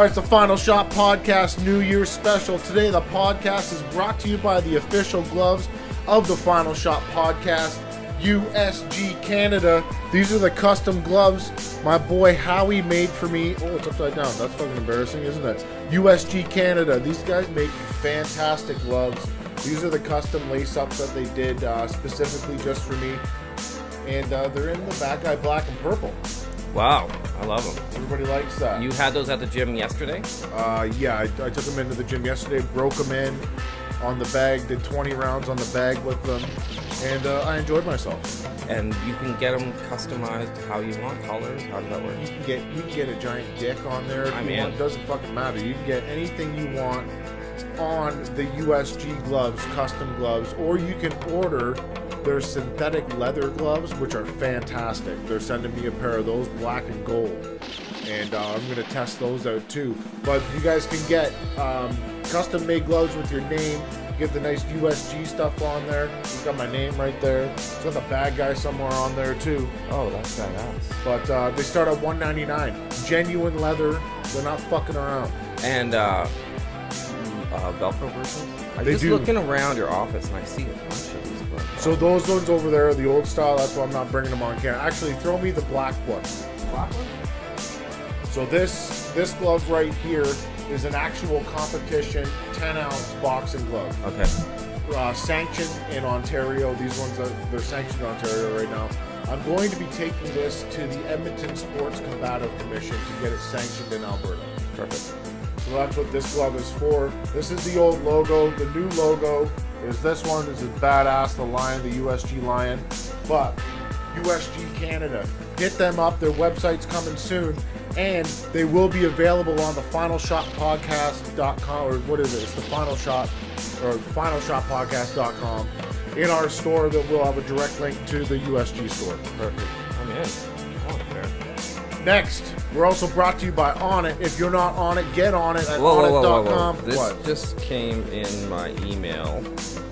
right, it's the Final Shot Podcast New Year's special. Today, the podcast is brought to you by the official gloves of the Final Shot Podcast, USG Canada. These are the custom gloves my boy Howie made for me. Oh, it's upside down. That's fucking embarrassing, isn't it? USG Canada. These guys make fantastic gloves. These are the custom lace-ups that they did specifically just for me. And they're in the Bad Guy black and purple. Wow, I love them. Everybody likes that. You had those at the gym yesterday? Yeah, I took them into the gym yesterday, broke them in on the bag, did 20 rounds on the bag with them, and I enjoyed myself. And you can get them customized how you want, colors. How does that work? You can get a giant dick on there if you want. It doesn't fucking matter. You can get anything you want on the USG gloves, custom gloves, or you can order their synthetic leather gloves, which are fantastic. They're sending me a pair of those, black and gold, and I'm going to test those out too. But you guys can get custom made gloves with your name. You get the nice USG stuff on there. It's got my name right there. It's got the Bad Guy somewhere on there too. Oh, that's badass. But they start at $199. Genuine leather. They're not fucking around. And Velcro versions? I'm They just do. looking around your office and I see a bunch of these. But, So those ones over there are the old style. That's why I'm not bringing them on camera. Actually, throw me the black one. black one? So this glove right here is an actual competition 10-ounce boxing glove. Okay. Sanctioned in Ontario. These ones they're sanctioned in Ontario right now. I'm going to be taking this to the Edmonton Sports Combative Commission to get it sanctioned in Alberta. Perfect. So that's what this glove is for. This is the old logo. The new logo is this one. This is badass, the lion, the USG lion. But USG Canada, hit them up. Their website's coming soon. And they will be available on the finalshotpodcast.com, or what is it? It's the Final Shot, or finalshotpodcast.com in our store that will have a direct link to the USG store. Perfect. I'm in. Oh, there. Next, we're also brought to you by Onnit. If you're not on it, get on it at Whoa. onnit.com. This What? just came in my email,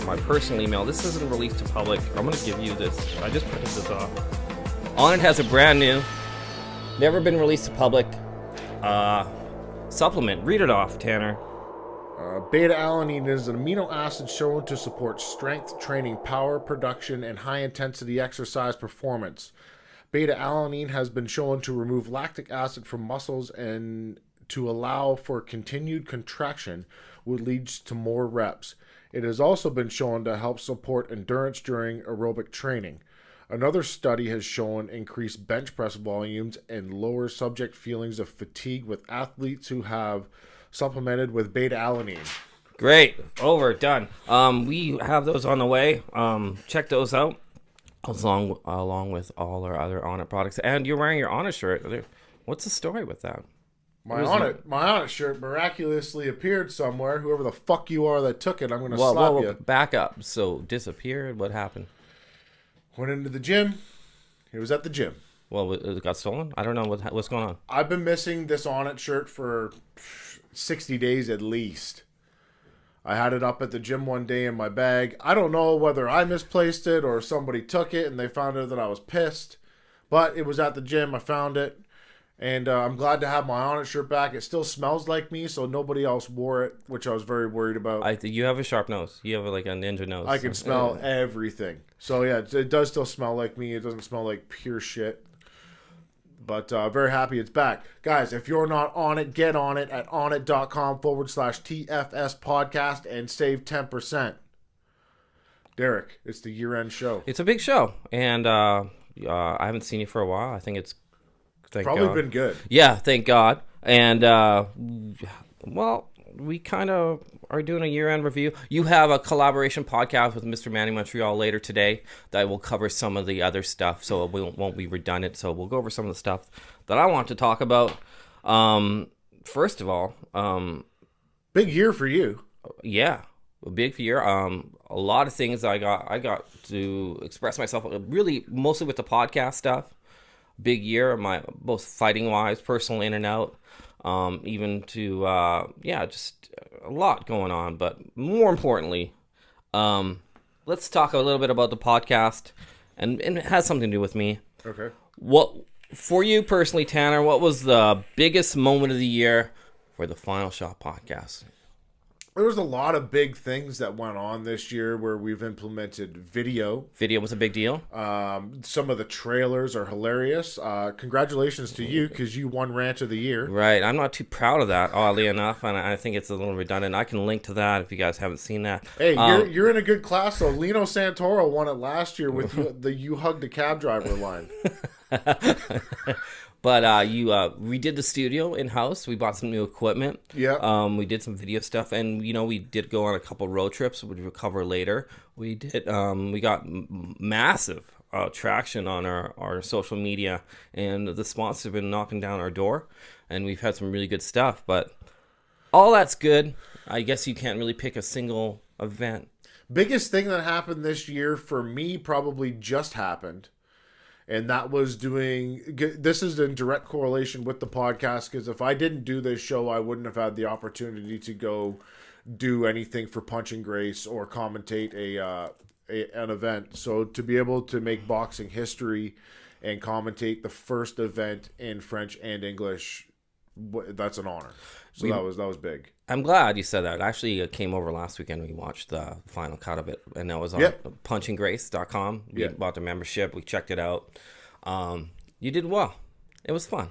my personal email. This isn't released to public. I'm going to give you this. I just printed this off. Onnit has a brand new, never been released to public supplement. Read it off, Tanner. Beta-alanine is an amino acid shown to support strength training, power production, and high-intensity exercise performance. Beta-alanine has been shown to remove lactic acid from muscles and to allow for continued contraction, which leads to more reps. It has also been shown to help support endurance during aerobic training. Another study has shown increased bench press volumes and lower subject feelings of fatigue with athletes who have supplemented with beta-alanine. Great. Over. Done. We have those on the way. Check those out. Along with all our other Onnit products. And you're wearing your Onnit shirt. What's the story with that? My Onnit shirt miraculously appeared somewhere. Whoever the fuck you are that took it, I'm going to slap you. Back up. So, disappeared? What happened? Went into the gym. It was at the gym. Well, it got stolen? I don't know what's going on. I've been missing this Onnit shirt for 60 days at least. I had it up at the gym one day in my bag. I don't know whether I misplaced it or somebody took it and they found out that I was pissed. But it was at the gym. I found it. And I'm glad to have my Onnit shirt back. It still smells like me, so nobody else wore it, which I was very worried about. You have a sharp nose. You have like a ninja nose. I can smell everything. So yeah, it does still smell like me. It doesn't smell like pure shit. But very happy it's back. Guys, if you're not on it, get on it at onnit.com/TFS podcast and save 10%. Derek, it's the year-end show. It's a big show. And I haven't seen you for a while. I think it's... Probably been good. Yeah, thank God. And, well, we kind of are doing a year-end review. You have a collaboration podcast with Mr. Manny Montreal later today that will cover some of the other stuff, so it won't be redundant. So we'll go over some of the stuff that I want to talk about. First of all... big year for you. Yeah, a big year. A lot of things I got to express myself, really mostly with the podcast stuff. Big year, both fighting-wise, personal in and out. Even to, just a lot going on. But more importantly, let's talk a little bit about the podcast. And it has something to do with me. Okay. What, for you personally, Tanner, what was the biggest moment of the year for the Final Shot podcast. There was a lot of big things that went on this year where we've implemented video. Video was a big deal. Some of the trailers are hilarious. Congratulations to you because you won Rant of the Year. Right. I'm not too proud of that, oddly enough, and I think it's a little redundant. I can link to that if you guys haven't seen that. Hey, you're in a good class though. Lino Santoro won it last year with you hugged a cab driver line. But we did the studio in house. We bought some new equipment. Yeah. We did some video stuff, and we did go on a couple road trips, which we'll cover later. We did. We got massive traction on our social media, and the sponsors have been knocking down our door, and we've had some really good stuff. But all that's good. I guess you can't really pick a single event. Biggest thing that happened this year for me probably just happened. And that was this is in direct correlation with the podcast, because if I didn't do this show, I wouldn't have had the opportunity to go do anything for Punch and Grace or commentate an event. So to be able to make boxing history and commentate the first event in French and English, that's an honor. So that was big. I'm glad you said that. I actually came over last weekend. We watched the final cut of it, and that was on punchandgrace.com. We bought the membership. We checked it out. You did well. It was fun.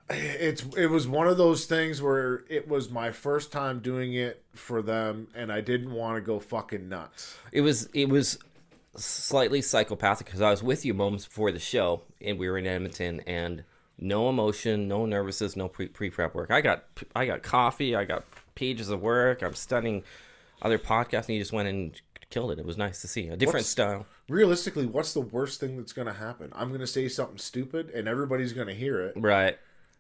It was one of those things where it was my first time doing it for them, and I didn't want to go fucking nuts. It was slightly psychopathic because I was with you moments before the show, and we were in Edmonton, and no emotion, no nervousness, no pre-prep work. I got coffee, I got pages of work. I'm studying other podcasts, and you just went and killed it. It was nice to see a different style. Realistically, what's the worst thing that's going to happen? I'm going to say something stupid, and everybody's going to hear it, right?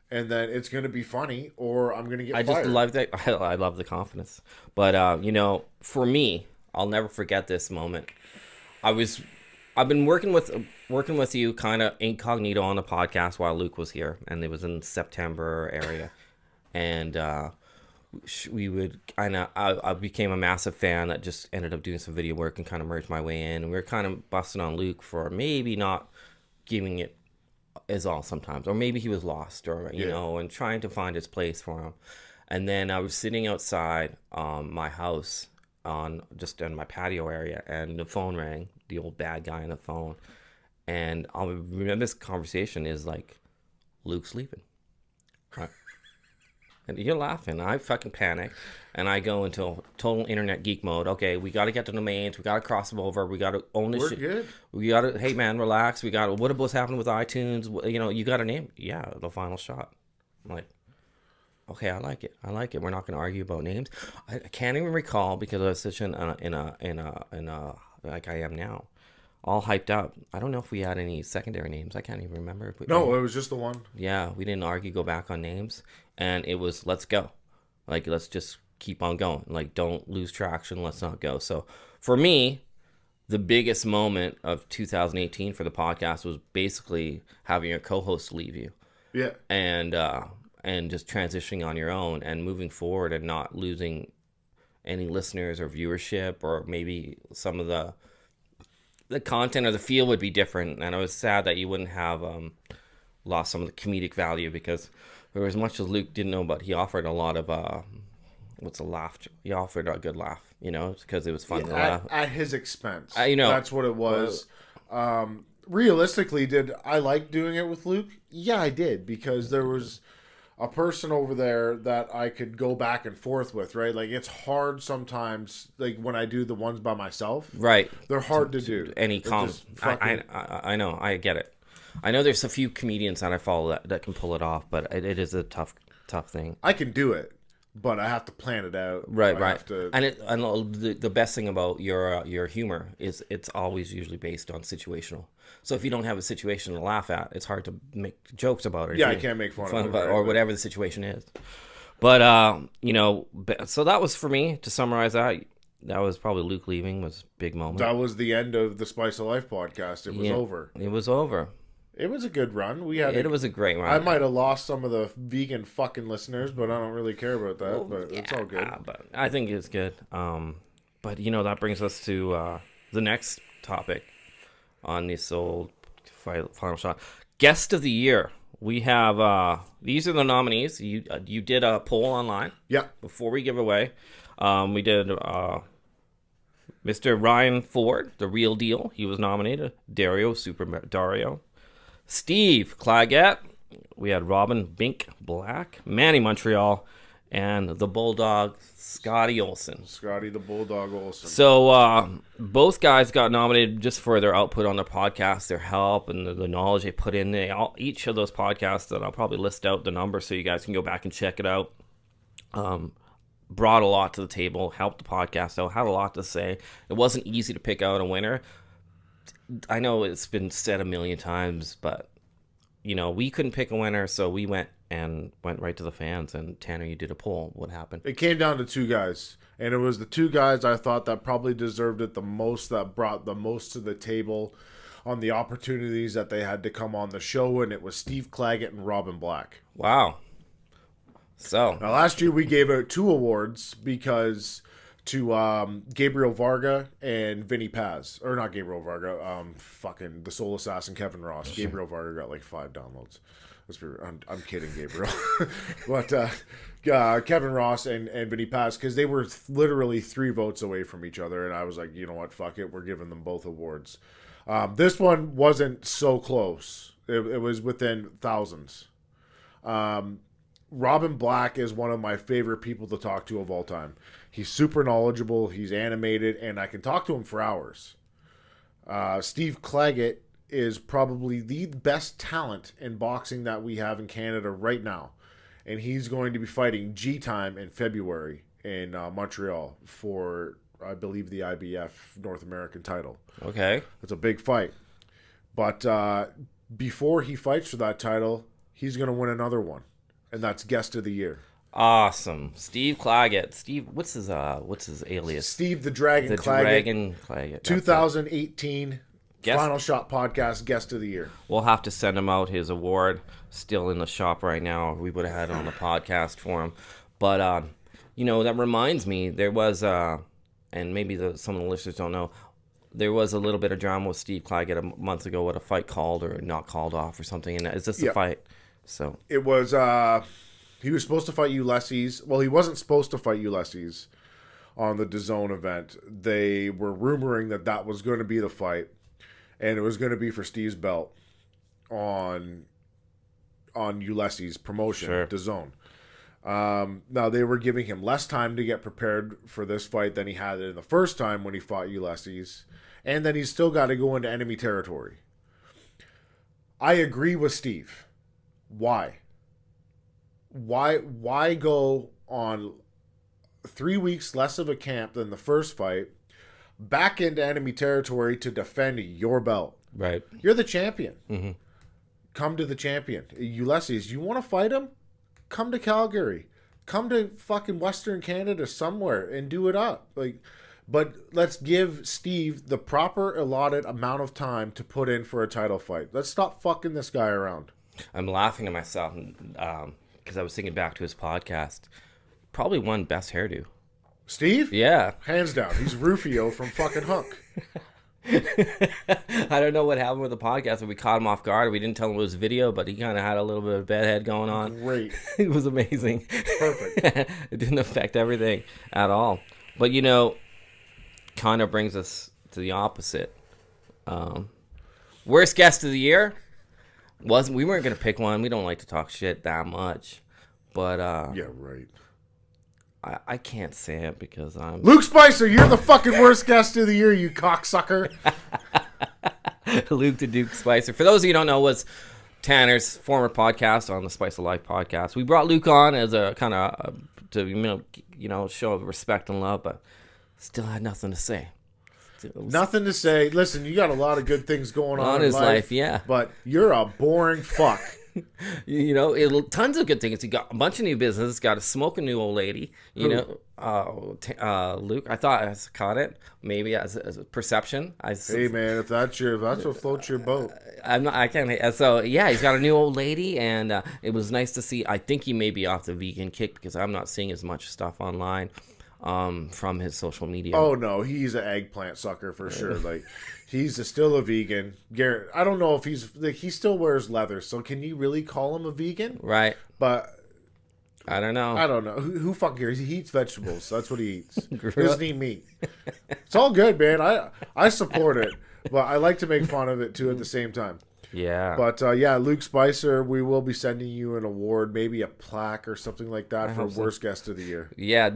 And then it's going to be funny, or I'm going to get fired. Just love that. I love the confidence. But for me, I'll never forget this moment. I've been working with you kind of incognito on the podcast while Luke was here, and it was in September area, and I became a massive fan that just ended up doing some video work and kind of merged my way in. And we were kind of busting on Luke for maybe not giving it his all sometimes, or maybe he was lost, or and trying to find his place for him. And then I was sitting outside my house on my patio area, and the phone rang. The old bad guy on the phone, and I'll remember this conversation is like, Luke's leaving. Right. And you're laughing. I fucking panic, and I go into total internet geek mode. Okay, we got to get the domains. We got to cross them over. We got to own this shit. Good. We got to, hey man, relax. We got to, what's happening with iTunes? You got a name? Yeah, The Final Shot. I'm like, okay, I like it. We're not going to argue about names. I can't even recall because I was such in a like I am now, all hyped up. I don't know if we had any secondary names. I can't even remember. No, it was just the one. Yeah, we didn't argue, go back on names, and it was let's go. Like, let's just keep on going. Like, don't lose traction. Let's not go. So for me, the biggest moment of 2018 for the podcast was basically having your co-host leave you. Yeah. And just transitioning on your own and moving forward and not losing any listeners or viewership, or maybe some of the content or the feel would be different. And I was sad that you wouldn't have lost some of the comedic value, because for as much as Luke didn't know, but he offered a lot of what's a laugh? He offered a good laugh, because it was fun to laugh at his expense. That's what it was. Realistically, did I like doing it with Luke? Yeah, I did, because there was a person over there that I could go back and forth with, right? Like, it's hard sometimes, like when I do the ones by myself, right? They're hard to do. I know, I get it. I know there's a few comedians that I follow that can pull it off, but it is a tough thing. I can do it, but I have to plan it out. Right. And the best thing about your humor is it's always usually based on situational. So if you don't have a situation to laugh at, it's hard to make jokes about it. Yeah, I can't make fun of it. Or whatever the situation is. But, so that was for me, to summarize that. That was probably Luke leaving was a big moment. That was the end of the Spice of Life podcast. It was over. It was over. It was a good run. It was a great run. I might have lost some of the vegan fucking listeners, but I don't really care about that. But it's all good. But I think it's good. But that brings us to the next topic on this old Final Shot. Guest of the Year. we have these are the nominees. You did a poll online. Yeah. Before we give away, we did Mr. Ryan Ford, the real deal. He was nominated. Dario, Super Dario. Steve Claggett. We had Robin Bink Black, Manny Montreal, and the Bulldog Scotty Olsen. Scotty the Bulldog Olsen. So both guys got nominated just for their output on the podcast, their help, and the knowledge they put in. Each of those podcasts that I'll probably list out the number so you guys can go back and check it out. Brought a lot to the table, helped the podcast out, had a lot to say. It wasn't easy to pick out a winner. I know it's been said a million times, but we couldn't pick a winner, so we went right to the fans. And Tanner, you did a poll. What happened? It came down to two guys, and it was the two guys I thought that probably deserved it the most, that brought the most to the table on the opportunities that they had to come on the show, and it was Steve Claggett and Robin Black. Wow. So now last year we gave out 2 awards because to Gabriel Varga and Vinny Paz, or not Gabriel Varga, fucking the Soul Assassin Kevin Ross. Gabriel Varga got like 5 downloads. I'm kidding, Gabriel. But Kevin Ross and Vinny Paz, because they were literally 3 votes away from each other, and I was like, you know what, fuck it, we're giving them both awards. This one wasn't so close. It was within thousands. Robin Black is one of my favorite people to talk to of all time. He's super knowledgeable, he's animated, and I can talk to him for hours. Steve Claggett is probably the best talent in boxing that we have in Canada right now. And he's going to be fighting G-Time in February in Montreal for, I believe, the IBF North American title. Okay. It's a big fight. But before he fights for that title, he's going to win another one. And that's Guest of the Year. Awesome. Steve Claggett. Steve, what's his alias? Steve the Dragon The Claggett. Dragon Claggett. 2018 Final Shot Podcast Guest of the Year. We'll have to send him out his award. Still in the shop right now. We would have had it on the podcast for him. But, that reminds me, there was, and maybe some of the listeners don't know, there was a little bit of drama with Steve Claggett a month ago with a fight called or not called off or something. And is this the fight? So it was, he was supposed to fight Ulysses. Well, he wasn't supposed to fight Ulysses on the DAZN event. They were rumoring that was going to be the fight. And it was going to be for Steve's belt on Ulysses' promotion, sure. DAZN. Now, they were giving him less time to get prepared for this fight than he had in the first time when he fought Ulysses. And then he's still got to go into enemy territory. I agree with Steve. Why? Why go on 3 weeks less of a camp than the first fight, back into enemy territory to defend your belt? Right. You're the champion. Mm-hmm. Come to the champion. Ulysses, you want to fight him? Come to Calgary. Come to fucking Western Canada somewhere and do it up. But let's give Steve the proper allotted amount of time to put in for a title fight. Let's stop fucking this guy around. I'm laughing at myself because I was thinking back to his podcast. Probably won best hairdo. Steve? Yeah. Hands down. He's Rufio from fucking Hook. I don't know what happened with the podcast, but we caught him off guard. We didn't tell him it was video, but he kind of had a little bit of bedhead going on. Great. It was amazing. Perfect. It didn't affect everything at all. But, kind of brings us to the opposite. Worst guest of the year? We weren't going to pick one. We don't like to talk shit that much. But yeah, right. I can't say it because I'm... Luke Spicer, you're the fucking worst guest of the year, you cocksucker. Luke the Duke Spicer. For those of you who don't know, was Tanner's former podcast on the Spice of Life podcast. We brought Luke on as a kind of, to show respect and love, but still had nothing to say. Nothing to say. Listen, you got a lot of good things going on in his life, yeah. But you're a boring fuck. Tons of good things. He got a bunch of new business. Got to smoke a new old lady. Luke. I thought I caught it. Maybe as a perception. Hey man, if that's what floats your boat. I can't. So yeah, he's got a new old lady, and it was nice to see. I think he may be off the vegan kick because I'm not seeing as much stuff online. from his social media. Oh no, he's an eggplant sucker for sure. Like he's still a vegan. Garrett, I don't know if he's like he still wears leather, so can you really call him a vegan? Right. But I don't know. I don't know. Who fucking cares? He eats vegetables. That's what he eats. He Grew doesn't up- eat meat. It's all good, man. I support it, but I like to make fun of it too at the same time. Yeah. But yeah, Luke Spicer, we will be sending you an award, maybe a plaque or something like that for hope so. worst guest of the year. Yeah.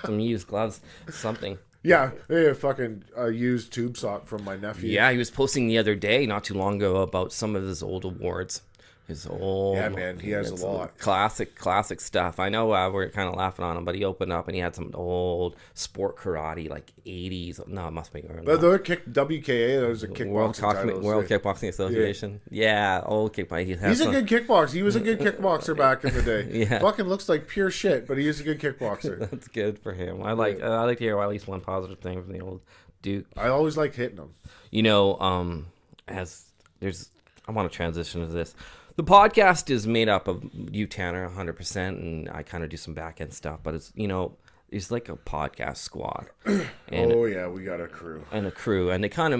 Some used gloves, something. Yeah, fucking used tube sock from my nephew. Yeah, he was posting the other day, not too long ago, about some of his old awards. His old, Yeah, man, he has a lot. classic stuff. I know we're kind of laughing on him, but he opened up and he had some old sport karate, like 80s. No, it must be early. But the WKA, those are kickboxing World titles. Kickboxing Association. Yeah, old kickboxing. He's a good kickboxer. He was a good kickboxer back in the day. Yeah. Fucking looks like pure shit, but he is a good kickboxer. That's good for him. I like to hear at least one positive thing from the old Duke. I always liked hitting him. You know, I want to transition to this. The podcast is made up of you, Tanner, 100%, and I kind of do some back end stuff. But it's like a podcast squad, and Oh yeah, we got a crew. a crew, and they kind of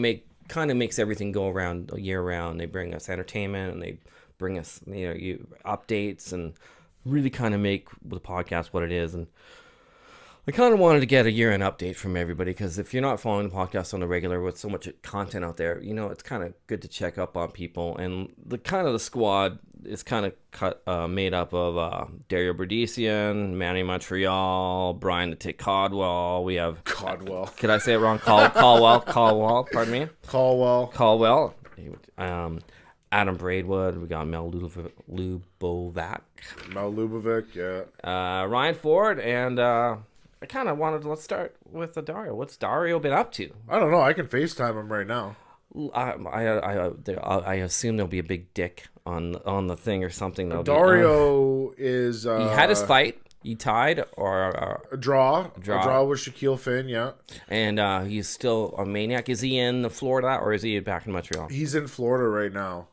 makes everything go around year round. They bring us entertainment, and they bring us updates, and really kind of make the podcast what it is. And I kind of wanted to get a year-end update from everybody, because if you're not following the podcast on the regular with so much content out there, it's kind of good to check up on people. And the squad is kind of made up of Dario Berdician, Manny Montreal, Brian the Tick Caldwell. We have Caldwell. Could I say it wrong? Caldwell. Pardon me. Caldwell. Adam Braidwood. We got Mel Lubovac. Mel Lubovic, yeah. Ryan Ford, and I kind of wanted to, let's start with Dario. What's Dario been up to? I don't know. I can FaceTime him right now. I assume there'll be a big dick on the thing or something. Dario is... he had his fight. He tied or a draw. A draw with Shaquille Finn, yeah. And he's still a maniac. Is he in Florida or is he back in Montreal? He's in Florida right now.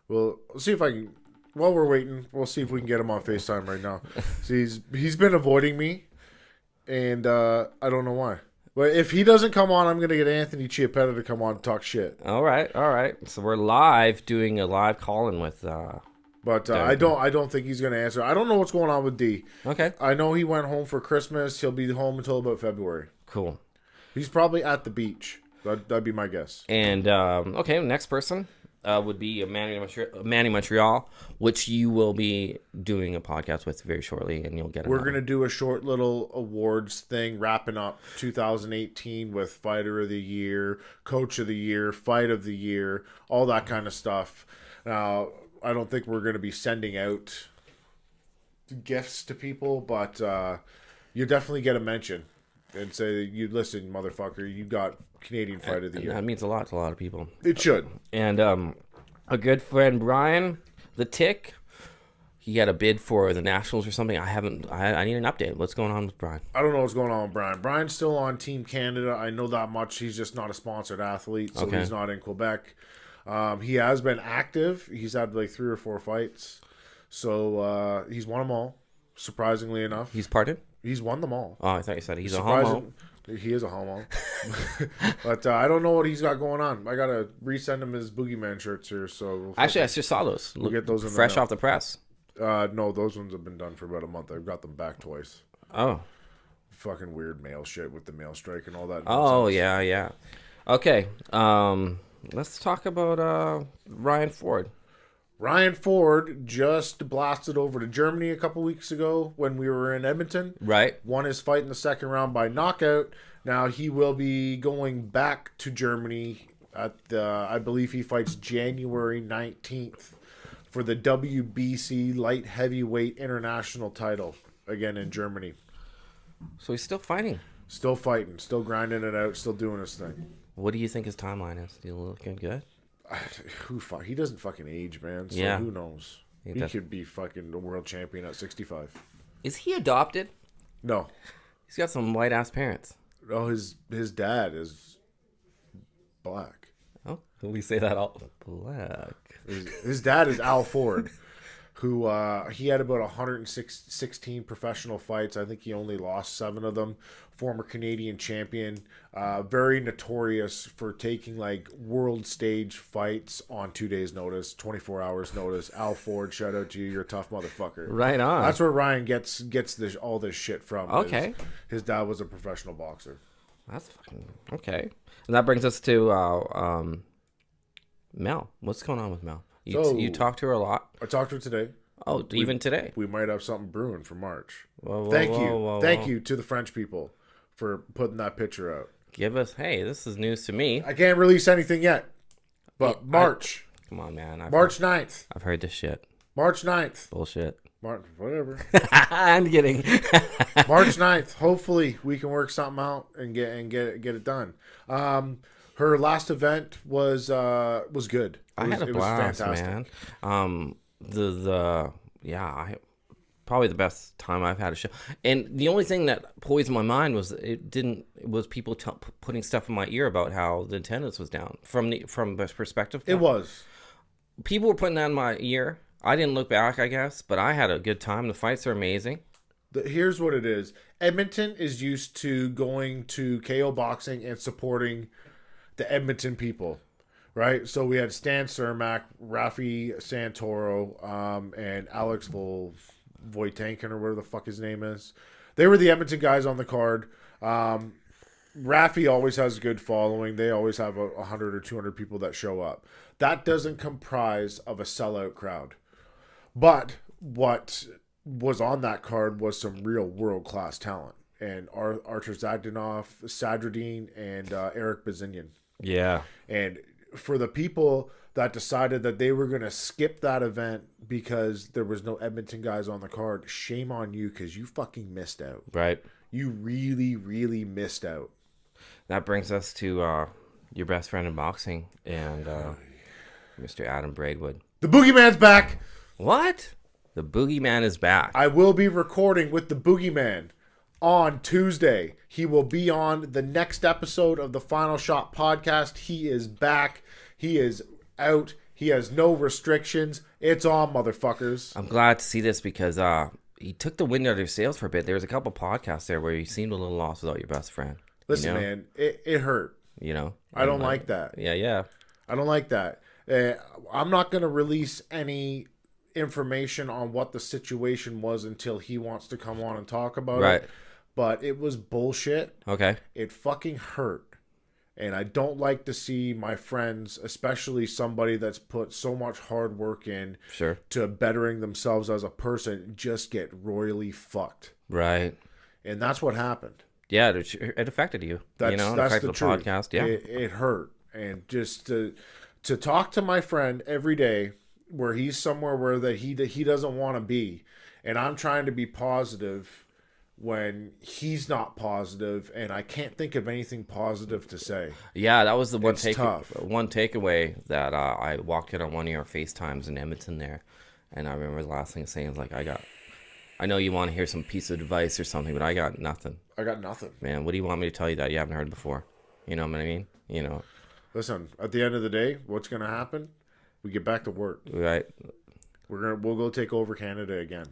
We'll see if I can... While we're waiting, we'll see if we can get him on FaceTime right now. So he's been avoiding me. And I don't know why. But if he doesn't come on, I'm going to get Anthony Chiappetta to come on and talk shit. All right. So we're doing a live call-in with... But I don't think he's going to answer. I don't know what's going on with D. Okay. I know he went home for Christmas. He'll be home until about February. Cool. He's probably at the beach. That'd be my guess. And, okay, next person would be Manny Montreal, which you will be doing a podcast with very shortly, and you'll get We're going to do a short little awards thing, wrapping up 2018 with Fighter of the Year, Coach of the Year, Fight of the Year, all that kind of stuff. Now, I don't think we're going to be sending out gifts to people, but you definitely get a mention and say, "You listen, motherfucker, you got Canadian Fight of the Year." That means a lot to a lot of people. It should. And a good friend, Brian the Tick, he had a bid for the Nationals or something. I need an update. What's going on with Brian? I don't know what's going on with Brian. Brian's still on Team Canada. I know that much. He's just not a sponsored athlete, so Okay. he's not in Quebec. He has been active. He's had like 3 or 4 fights. So he's won them all, surprisingly enough. He's pardoned? He's won them all. Oh, I thought you said he's a homo. He is a homo. But I don't know what he's got going on. I got to resend him his Boogeyman shirts here. So Actually, I just saw those. We'll get those in the fresh mail. off the press. no, those ones have been done for about a month. I've got them back twice. Oh. Fucking weird mail shit with the mail strike and all that. Oh, nonsense. yeah. Okay. Let's talk about Ryan Ford. Ryan Ford just blasted over to Germany a couple weeks ago when we were in Edmonton. Right. Won his fight in the second round by knockout. Now he will be going back to Germany at I believe he fights January 19th for the WBC light heavyweight international title again in Germany. So he's still fighting. Still fighting, still grinding it out, still doing his thing. What do you think his timeline is? Still looking good? He doesn't fucking age, man. So Yeah. who knows? He could be fucking the world champion at 65. Is he adopted? No. He's got some white ass parents. Oh, his dad is black. Oh, we say that all black. His dad is Al Ford, who he had about 116 professional fights. I think he only lost 7 of them. Former Canadian champion, very notorious for taking like world stage fights on 2 days notice, 24 hours notice. Al Ford, shout out to you, you're a tough motherfucker. Right on. That's where Ryan gets all this shit from. Okay. His dad was a professional boxer. That's fucking okay. And that brings us to Mel. What's going on with Mel? You talk to her a lot. I talked to her today. Oh, even today. We might have something brewing for March. Whoa, Thank you to the French people for putting that picture out. Give us, hey, this is news to me. I can't release anything yet, but March. Come on, man. March 9th. I've heard this shit. March 9th. Bullshit. Whatever. I'm kidding. March 9th. Hopefully we can work something out and get it done. Her last event was good. I had a blast, man. Probably the best time I've had a show. And the only thing that poisoned my mind was people putting stuff in my ear about how the attendance was down from this perspective. It was. People were putting that in my ear. I didn't look back, I guess, but I had a good time. The fights are amazing. Here's what it is. Edmonton is used to going to KO Boxing and supporting the Edmonton people, right? So we had Stan Cermak, Rafi Santoro, and Alex Voitankin, or whatever the fuck his name is. They were the Edmonton guys on the card. Rafi always has a good following. They always have 100 or 200 people that show up. That doesn't comprise of a sellout crowd. But what was on that card was some real world-class talent. And Artur Zagdanov, Sadruddin, and Eric Bazinian. Yeah. And for the people that decided that they were going to skip that event because there was no Edmonton guys on the card, shame on you, because you fucking missed out. Right. You really, really missed out. That brings us to your best friend in boxing and Mr. Adam Braidwood. The Boogeyman's back. What? The Boogeyman is back. I will be recording with the Boogeyman on Tuesday. He will be on the next episode of the Final Shot podcast. He is back. He is out. He has no restrictions. It's on, motherfuckers. I'm glad to see this because he took the wind out of your sails for a bit. There was a couple podcasts there where you seemed a little lost without your best friend. Listen, man, it hurt. You know? I don't like that. Yeah. I don't like that. I'm not going to release any information on what the situation was until he wants to come on and talk about it. But it was bullshit. Okay. It fucking hurt. And I don't like to see my friends, especially somebody that's put so much hard work in to bettering themselves as a person, just get royally fucked. Right. And that's what happened. Yeah, it affected you. That's it the affected the truth. podcast. Yeah. It hurt. And just to talk to my friend every day where he's somewhere where that he doesn't want to be, and I'm trying to be positive when he's not positive, and I can't think of anything positive to say. Yeah, that was the one tough. takeaway that I walked in on one of your FaceTimes in Edmonton there, and I remember the last thing saying was like, I know you want to hear some piece of advice or something, but I got nothing. I got nothing. Man, what do you want me to tell you that you haven't heard before? You know what I mean? You know. Listen, at the end of the day, what's going to happen? We get back to work. Right. We'll go take over Canada again.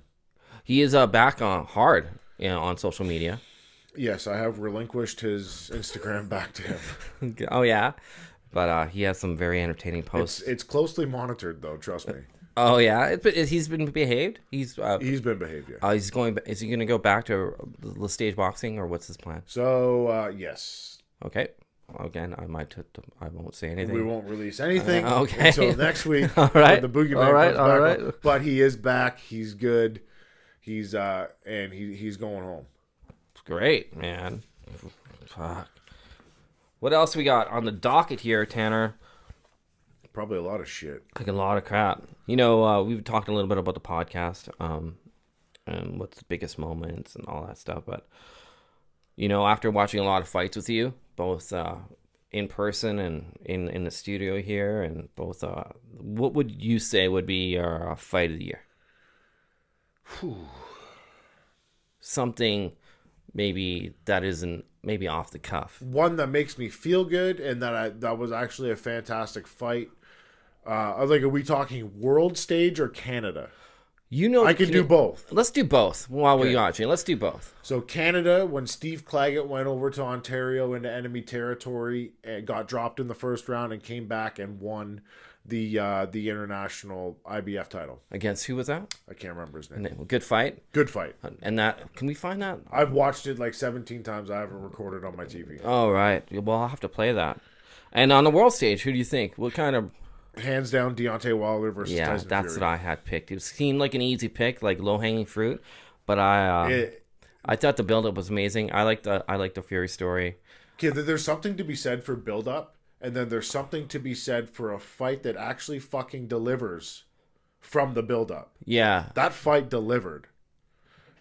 He is back on hard, on social media. Yes, I have relinquished his Instagram back to him. Oh yeah, but he has some very entertaining posts. It's closely monitored though. Trust me. Oh yeah, he's been behaved. He's been behaved. Yeah. He's going. Is he going to go back to the stage boxing, or what's his plan? So yes. Okay. Again, I won't say anything. We won't release anything okay. until next week. All right. The Boogeyman comes back on. But he is back. He's good. He's and he's going home. Great, man. Fuck. What else we got on the docket here, Tanner? Probably a lot of shit. Like a lot of crap. You know, we've talked a little bit about the podcast, and what's the biggest moments and all that stuff. But you know, after watching a lot of fights with you, both in person and in the studio here, and both, what would you say would be your fight of the year? Something maybe that isn't maybe off the cuff. One that makes me feel good, and that was actually a fantastic fight. Like, are we talking world stage or Canada? You know, I can do both. Let's do both while we're watching. Let's do both. So Canada, when Steve Claggett went over to Ontario into enemy territory and got dropped in the first round and came back and won the international IBF title. Against who was that? I can't remember his name. Good fight. Good fight. And that, can we find that? I've watched it like 17 times. I haven't recorded on my TV. Oh, right. Well, I'll have to play that. And on the world stage, who do you think? What kind of... Hands down, Deontay Wilder versus Tyson that's Fury. what I had picked. It seemed like an easy pick, like low-hanging fruit. But I thought the build-up was amazing. I like the Fury story. Okay, there's something to be said for build-up, and then there's something to be said for a fight that actually fucking delivers from the build-up. Yeah. That fight delivered.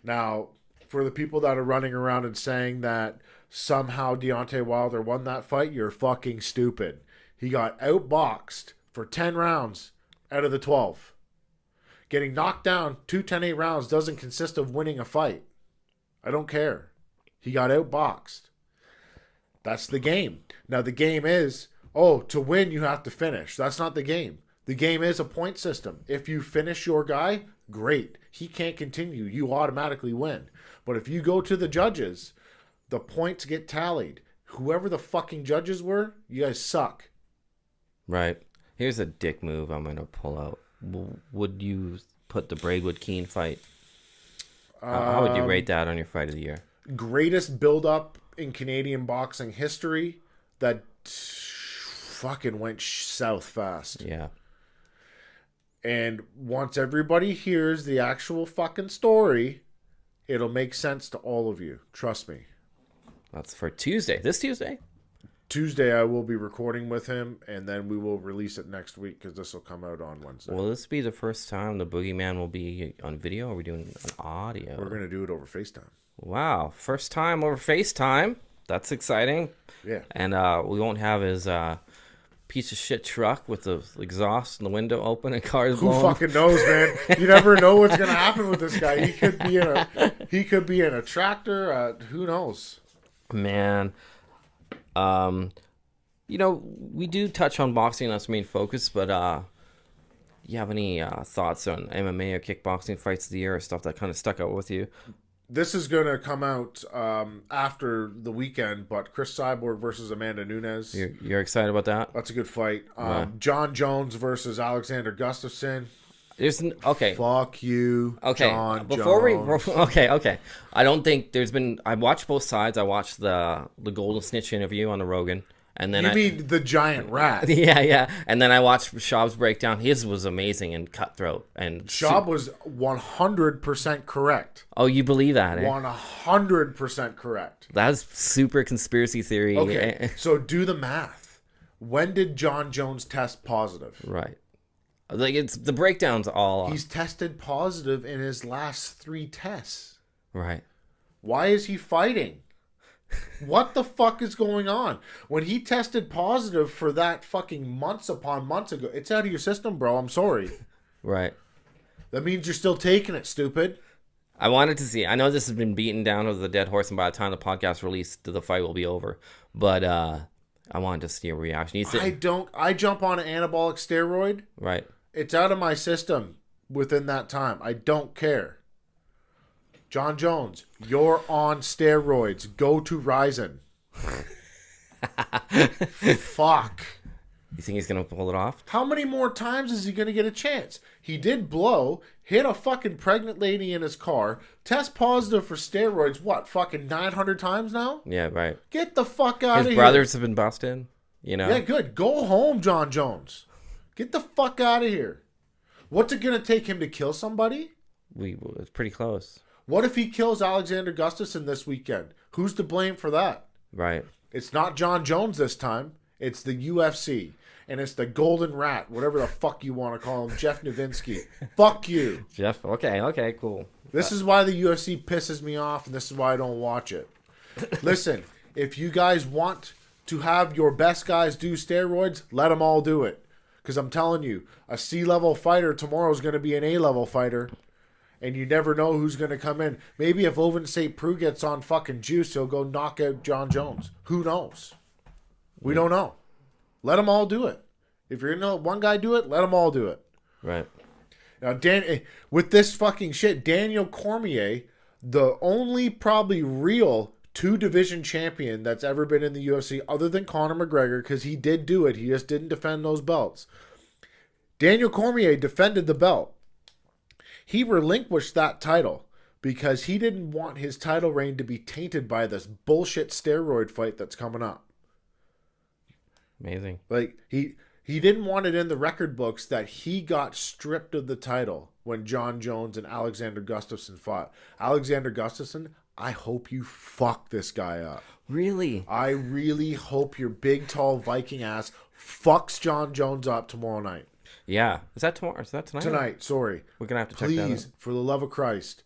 Now, for the people that are running around and saying that somehow Deontay Wilder won that fight, you're fucking stupid. He got outboxed for 10 rounds out of the 12. Getting knocked down 2 10-8 rounds doesn't consist of winning a fight. I don't care. He got outboxed. That's the game. Now the game is, to win you have to finish. That's not the game. The game is a point system. If you finish your guy, great. He can't continue. You automatically win. But if you go to the judges, the points get tallied. Whoever the fucking judges were, you guys suck. Right. Here's a dick move I'm going to pull out. Would you put the Braidwood-Keane fight? How would you rate that on your fight of the year? Greatest build-up in Canadian boxing history that fucking went south fast. Yeah. And once everybody hears the actual fucking story, it'll make sense to all of you. Trust me. That's for Tuesday. This Tuesday? Tuesday I will be recording with him, and then we will release it next week because this will come out on Wednesday. Will this be the first time the Boogeyman will be on video, or are we doing an audio? We're going to do it over FaceTime. Wow. First time over FaceTime. That's exciting. Yeah. And we won't have his piece of shit truck with the exhaust and the window open and cars Who blowing. fucking knows, man? You never know what's going to happen with this guy. He could be in a tractor. Who knows? Man. We do touch on boxing, that's main focus, but you have any thoughts on MMA or kickboxing fights of the year or stuff that kind of stuck out with you? This is going to come out after the weekend, but Chris Cyborg versus Amanda Nunes. You're excited about that? That's a good fight. John Jones versus Alexander Gustafsson. Okay. Fuck you, okay. John Before Jones. Okay. I don't think there's been. I watched both sides. I watched the Golden Snitch interview on the Rogan, and then You mean the giant rat? Yeah. And then I watched Schaub's breakdown. His was amazing and cutthroat. And Schaub was 100% correct. Oh, you believe that? 100% correct. That's super conspiracy theory. Okay, so do the math. When did John Jones test positive? Right. Like, it's the breakdown's all. He's tested positive in his last 3 tests. Right. Why is he fighting? What the fuck is going on? When he tested positive for that fucking months upon months ago, it's out of your system, bro. I'm sorry. Right. That means you're still taking it, stupid. I wanted to see. I know this has been beaten down with the dead horse, and by the time the podcast released, the fight will be over. But I wanted to see a reaction. I jump on an anabolic steroid. Right. It's out of my system within that time. I don't care. John Jones, you're on steroids. Go to Ryzen. Fuck. You think he's going to pull it off? How many more times is he going to get a chance? He did blow, hit a fucking pregnant lady in his car, test positive for steroids, what, fucking 900 times now? Yeah, right. Get the fuck out of here. His brothers have been busted, Yeah, good. Go home, John Jones. Get the fuck out of here. What's it going to take him to kill somebody? It's pretty close. What if he kills Alexander Gustafsson this weekend? Who's to blame for that? Right. It's not John Jones this time. It's the UFC. And it's the Golden Rat, whatever the fuck you want to call him, Jeff Novinsky. Fuck you. Jeff, okay, cool. This is why the UFC pisses me off, and this is why I don't watch it. Listen, if you guys want to have your best guys do steroids, let them all do it. Because I'm telling you, a C-level fighter tomorrow is going to be an A-level fighter. And you never know who's going to come in. Maybe if Ovin St. Preux gets on fucking juice, he'll go knock out John Jones. Who knows? We don't know. Let them all do it. If you're going to let one guy do it, let them all do it. Right. Now, with this fucking shit, Daniel Cormier, the only probably real two-division champion that's ever been in the UFC, other than Conor McGregor, because he did do it. He just didn't defend those belts. Daniel Cormier defended the belt. He relinquished that title because he didn't want his title reign to be tainted by this bullshit steroid fight that's coming up. Amazing. Like, he didn't want it in the record books that he got stripped of the title when John Jones and Alexander Gustafsson fought. Alexander Gustafsson, I hope you fuck this guy up. Really? I really hope your big, tall Viking ass fucks John Jones up tomorrow night. Yeah. Is that tomorrow? Is that tonight? Tonight, sorry. We're going to have to check that out. Please, for the love of Christ,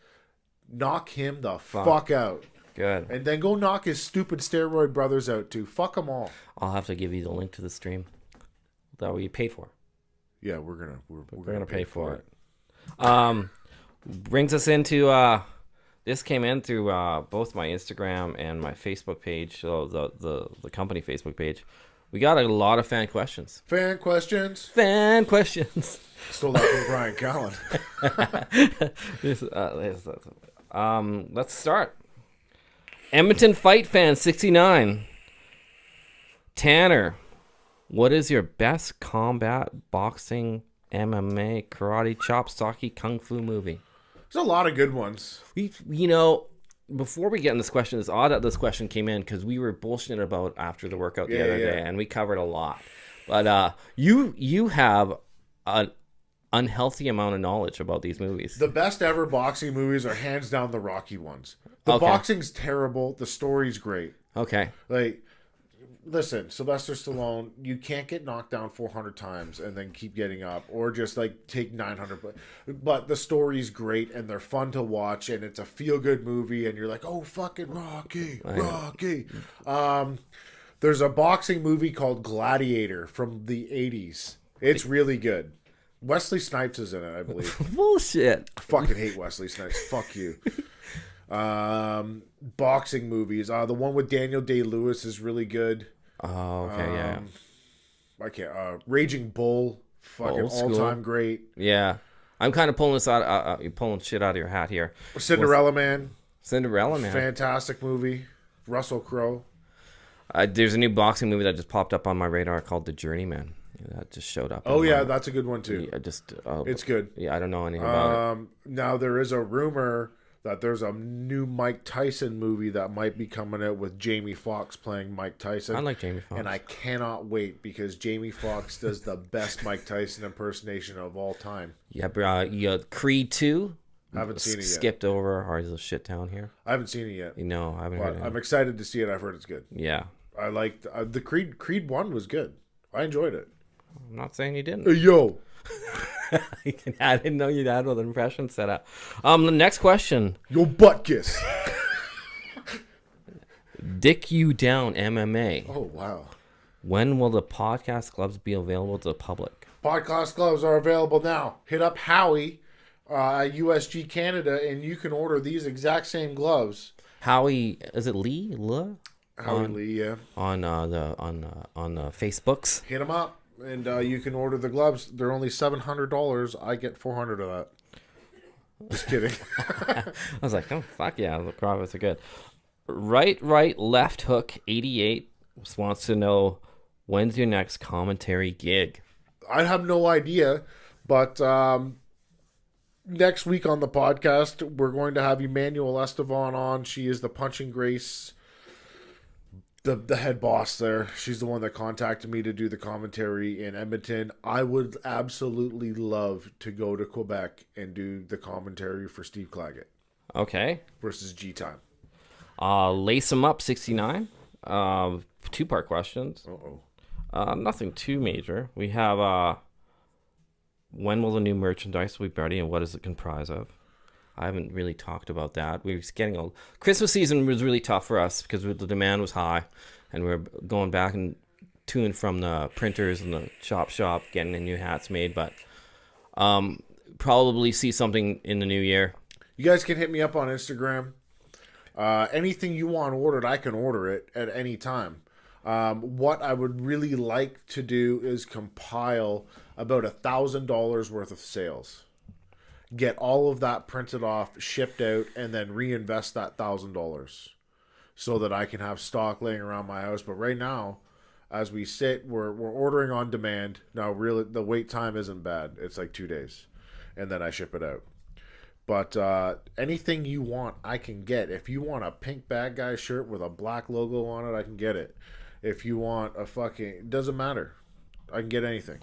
knock him the fuck out. Good. And then go knock his stupid steroid brothers out too. Fuck them all. I'll have to give you the link to the stream that we paid for. Yeah, we're gonna pay for it. Brings us into this came in through both my Instagram and my Facebook page, so the company Facebook page. We got a lot of fan questions. Fan questions. Fan questions. Stole that from Brian Callen. Let's start. Edmonton Fight Fan 69. Tanner, what is your best combat, boxing, MMA, karate, chop, stocky, kung fu movie? There's a lot of good ones. Before we get in this question, it's odd that this question came in because we were bullshitting about after the workout the other day, and we covered a lot. But you have an unhealthy amount of knowledge about these movies. The best ever boxing movies are hands down the Rocky ones. The boxing's terrible. The story's great. Okay. Like, listen, Sylvester Stallone, you can't get knocked down 400 times and then keep getting up, or just like take 900. But the story's great and they're fun to watch, and it's a feel good movie, and you're like, oh fucking Rocky. There's a boxing movie called Gladiator from the 80s. It's really good. Wesley Snipes is in it, I believe. Bullshit. I fucking hate Wesley Snipes. Fuck you. Boxing movies. The one with Daniel Day-Lewis is really good. Oh, okay, yeah. I can't. Raging Bull, fucking all-time great. Yeah, I'm kind of pulling this out. You're pulling shit out of your hat here. Cinderella Man, fantastic movie. Russell Crowe. There's a new boxing movie that just popped up on my radar called The Journeyman. That just showed up. Oh yeah, that's a good one too. It's good. Yeah, I don't know anything about it. Now there is a rumor that there's a new Mike Tyson movie that might be coming out with Jamie Foxx playing Mike Tyson. I like Jamie Foxx. And I cannot wait because Jamie Foxx does the best Mike Tyson impersonation of all time. Yeah, bro. Creed 2. Haven't seen it yet. Skipped over. Or is a shit town here? I haven't seen it yet. No, I haven't heard it. I'm excited to see it. I've heard it's good. Yeah. I liked the Creed 1 was good. I enjoyed it. I'm not saying you didn't. Hey, yo. I didn't know you had an impression set up. The next question. Yo, butt kiss. Dick You Down MMA. Oh, wow. When will the podcast gloves be available to the public? Podcast gloves are available now. Hit up Howie at USG Canada, and you can order these exact same gloves. Howie, is it Lee? Howie Lee, yeah. On the Facebooks. Hit him up. And you can order the gloves. They're only $700. I get 400 of that. Just kidding. I was like, oh, fuck yeah. The profits are good. Right, left hook 88 wants to know, when's your next commentary gig? I have no idea. But next week on the podcast, we're going to have Emmanuel Estevan on. She is the Punching Grace, the head boss there. She's the one that contacted me to do the commentary in Edmonton. I would absolutely love to go to Quebec and do the commentary for Steve Claggett. Okay. Versus G-Time. Lace 'em up 69. Two-part questions. Nothing too major. We have when will the new merchandise be ready and what does it comprise of? I haven't really talked about that. We were getting Christmas season was really tough for us because the demand was high, and we are going back and to and from the printers and the shop getting the new hats made. But probably see something in the new year. You guys can hit me up on Instagram. Anything you want ordered, I can order it at any time. What I would really like to do is compile about $1,000 worth of sales. get all of that printed off, shipped out, and then reinvest that $1,000 so that I can have stock laying around my house. But right now, as we sit, we're ordering on demand. Now, really, the wait time isn't bad. It's like 2 days, and then I ship it out. But anything you want, I can get. If you want a pink bad guy shirt with a black logo on it, I can get it. If you want a fucking, it doesn't matter. I can get anything.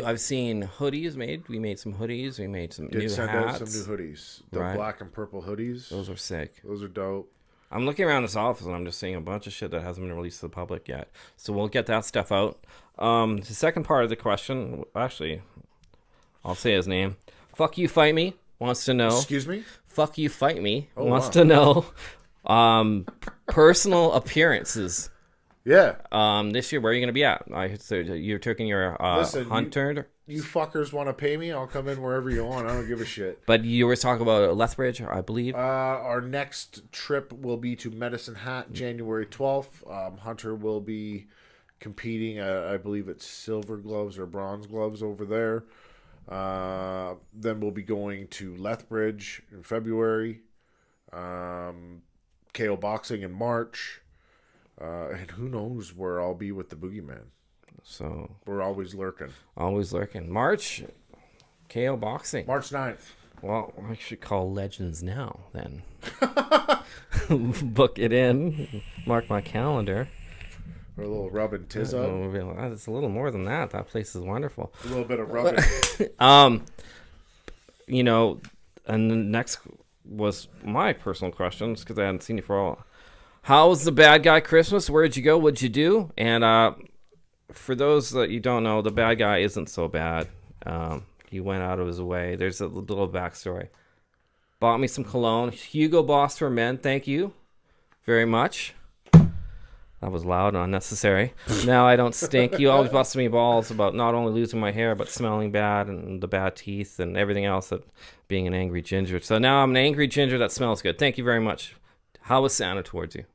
I've seen hoodies made. We made some hoodies. We made some new Send hats. out some new hoodies. The Right. black and purple hoodies. Those are sick. Those are dope. I'm looking around this office and I'm just seeing a bunch of shit that hasn't been released to the public yet. So we'll get that stuff out. The second part of the question, actually, I'll say his name. Fuck You Fight Me wants to know. Excuse me? Fuck You Fight Me wants wow. to know personal appearances. Yeah. This year, where are you going to be at? So you're taking your Listen, hunter. You fuckers want to pay me? I'll come in wherever you want. I don't give a shit. But you were talking about Lethbridge, I believe. Our next trip will be to Medicine Hat, January 12th. Hunter will be competing. I believe it's silver gloves or bronze gloves over there. Then we'll be going to Lethbridge in February. KO Boxing in March. And who knows where I'll be with the Boogeyman. So We're always lurking. always lurking. March, KO Boxing. March 9th. Well, I should call Legends now then. Book it in. Mark my calendar. Or a little rub and tiz up. It's a little more than that. That place is wonderful. A little bit of rubbing. You know, and the next was my personal questions because I hadn't seen you for a while. How was the Bad Guy Christmas? Where'd you go? What'd you do? And for those that you don't know, the Bad Guy isn't so bad. He went out of his way. There's a little backstory. Bought me some cologne. Hugo Boss for Men. Thank you very much. That was loud and unnecessary. Now I don't stink. You always busted me balls about not only losing my hair, but smelling bad and the bad teeth and everything else, that being an angry ginger. So now I'm an angry ginger that smells good. Thank you very much. How was Santa towards you?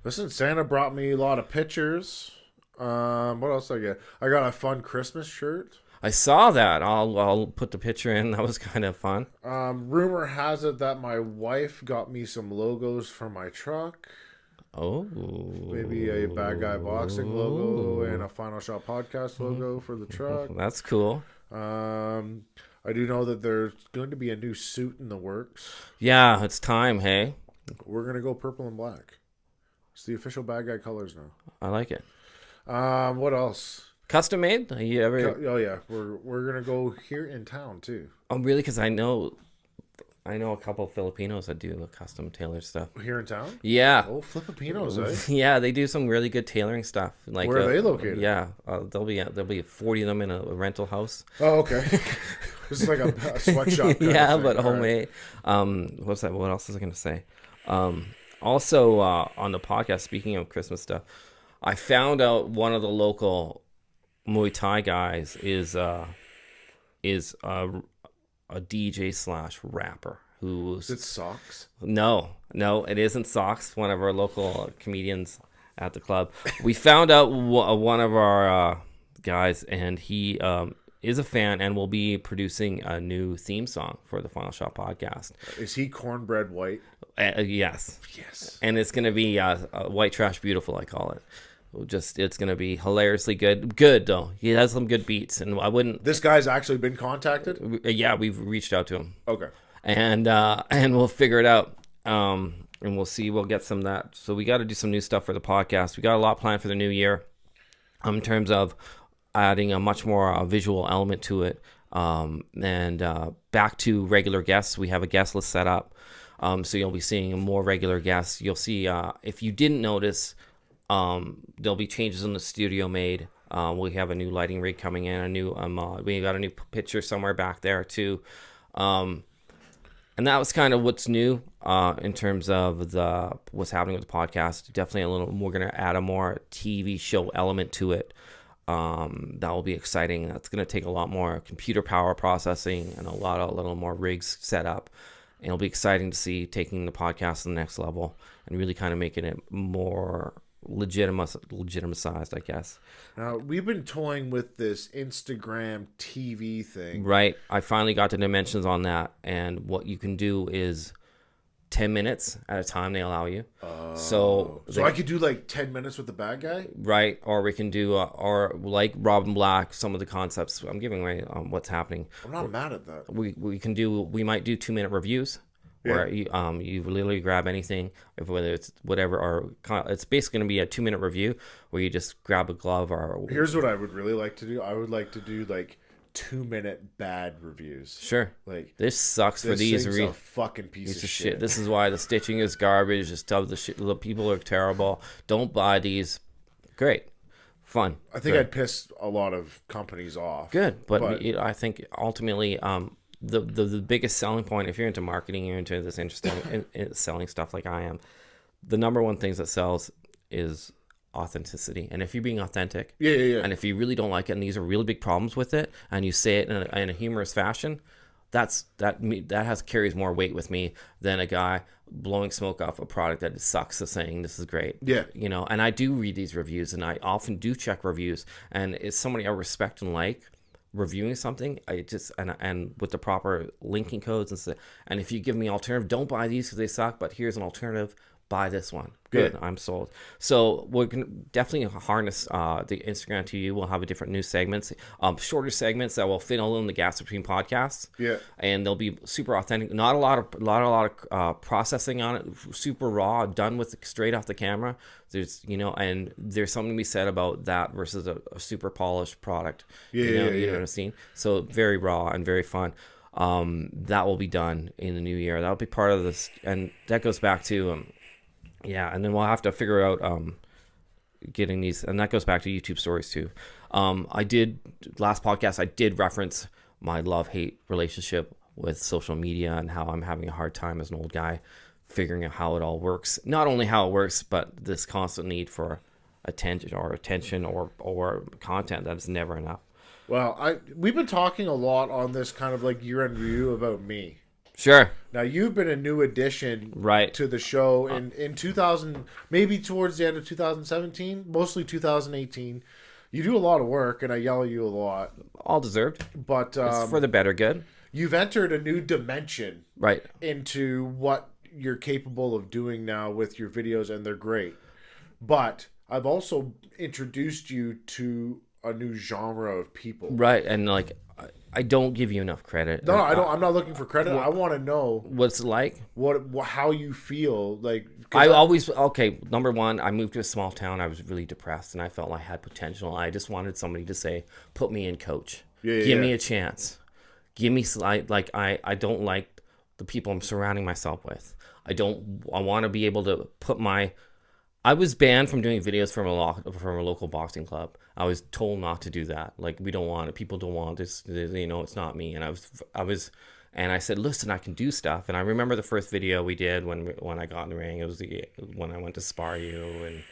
Listen, Santa brought me a lot of pictures. What else did I get? I got a fun Christmas shirt. I saw that. I'll put the picture in. That was kind of fun. Rumor has it that my wife got me some logos for my truck. Oh. Maybe a Bad Guy Boxing logo and a Final Shot Podcast logo for the truck. That's cool. I do know that there's going to be a new suit in the works. Yeah, it's time, hey? We're going to go purple and black. It's the official Bad Guy colors now. I like it. What else? Custom made? You ever? Oh yeah, we're gonna go here in town too. Oh, really? Because I know a couple of Filipinos that do custom tailored stuff. Here in town? Yeah. Oh, Filipinos, eh? Yeah, they do some really good tailoring stuff. Like Where are they located? Yeah, there'll be 40 of them in a rental house. Oh, okay. This is like a sweatshop. Yeah, kind of but thing. homemade. What's that? What else was I gonna say? Also, on the podcast, speaking of Christmas stuff, I found out one of the local Muay Thai guys is a DJ / rapper who's... Is it socks? No, it isn't Socks, one of our local comedians at the club. We found out one of our guys, and he is a fan and will be producing a new theme song for the Final Shot podcast. Is he cornbread white? Yes. Yes. And it's going to be White Trash Beautiful, I call it. It's going to be hilariously good. Good, though. He has some good beats, and I wouldn't... This guy's actually been contacted? Yeah, we've reached out to him. Okay. And we'll figure it out. And we'll see. We'll get some of that. So we got to do some new stuff for the podcast. We got a lot planned for the new year in terms of adding a much more visual element to it. And back to regular guests. We have a guest list set up. So you'll be seeing more regular guests. You'll see, if you didn't notice, there'll be changes in the studio made. We have a new lighting rig coming in, we got a new picture somewhere back there too. And that was kind of what's new in terms of what's happening with the podcast. Definitely we're going to add a more TV show element to it. That will be exciting. That's going to take a lot more computer power processing and a little more rigs set up. And it'll be exciting to see taking the podcast to the next level and really kind of making it more legitimized, I guess. Now, we've been toying with this Instagram TV thing. Right. I finally got the dimensions on that, and what you can do is 10 minutes at a time they allow you. So I could do like 10 minutes with the bad guy? right, or we can do or like Robin Black, some of the concepts I'm giving away on what's happening. I'm not mad at that. We might do 2-minute reviews where you literally grab anything, whether it's whatever, or it's basically going to be a 2-minute review where you just grab a glove or. Here's what I would really like to do. I would like to do like 2-minute bad reviews. Sure. Like, this sucks for these thing's a fucking piece of shit. This is why the stitching is garbage. The stuff, the people are terrible. Don't buy these. Great, fun. I think Good. I'd piss a lot of companies off. Good, but I think ultimately, the biggest selling point, if you're into marketing, you're into this interesting in selling stuff like I am, the number one things that sells is authenticity. And if you're being authentic, and if you really don't like it, and these are really big problems with it, and you say it in a humorous fashion, that carries more weight with me than a guy blowing smoke off a product that sucks of saying this is great. Yeah. You know, and I do read these reviews, and I often do check reviews, and it's somebody I respect and like reviewing something. I just and with the proper linking codes and if you give me alternative, don't buy these because they suck, but here's an alternative, buy this one. Good, I'm sold. So we're gonna definitely harness the Instagram TV. We'll have a different news segments, shorter segments that will fit all in the gaps between podcasts. Yeah, and they'll be super authentic. Not a lot of processing on it. Super raw, done with straight off the camera. There's and there's something to be said about that versus a super polished product. You know what I'm saying? So very raw and very fun. That will be done in the new year. That'll be part of this, and that goes back to and then we'll have to figure out getting these, and that goes back to YouTube stories too. Last podcast I did reference my love-hate relationship with social media and how I'm having a hard time as an old guy figuring out how it all works. Not only how it works, but this constant need for attention or content that is never enough. Well, we've been talking a lot on this kind of like year-end review about me. Sure. Now, you've been a new addition Right. to the show in 2000, maybe towards the end of 2017, mostly 2018. You do a lot of work, and I yell at you a lot. All deserved. But It's for the better good. you've entered a new dimension Right. into what you're capable of doing now with your videos, and they're great. But I've also introduced you to a new genre of people. Right. And like, I don't give you enough credit. No, I don't. I'm not looking for credit. I want to know What's it like? how you feel. Like, Number one, I moved to a small town. I was really depressed, and I felt I had potential. I just wanted somebody to say, "Put me in, coach. Give me a chance. Give me I don't like the people I'm surrounding myself with. I want to be able to put my. I was banned from doing videos from a local boxing club. I was told not to do that. Like, we don't want it. People don't want this. It's not me. And and I said, listen, I can do stuff. And I remember the first video we did when I got in the ring. It was when I went to spar you and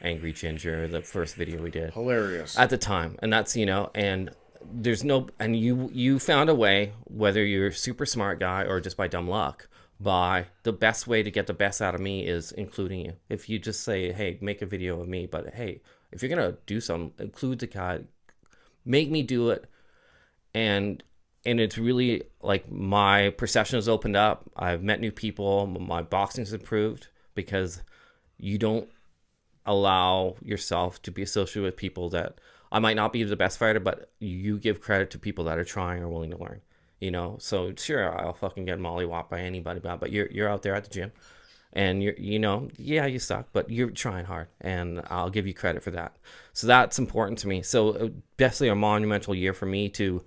Angry Ginger. The first video we did. Hilarious at the time, and that's and there's no and you found a way, whether you're a super smart guy or just by dumb luck. The best way to get the best out of me is including you. If you just say, hey, make a video of me, but hey, if you're gonna do something, include the guy, make me do it. And it's really like my perception has opened up. I've met new people. My boxing's improved because you don't allow yourself to be associated with people that I might not be the best fighter, but you give credit to people that are trying or willing to learn. So sure, I'll fucking get mollywopped by anybody, but you're out there at the gym, and you suck, but you're trying hard, and I'll give you credit for that. So that's important to me. So definitely a monumental year for me to,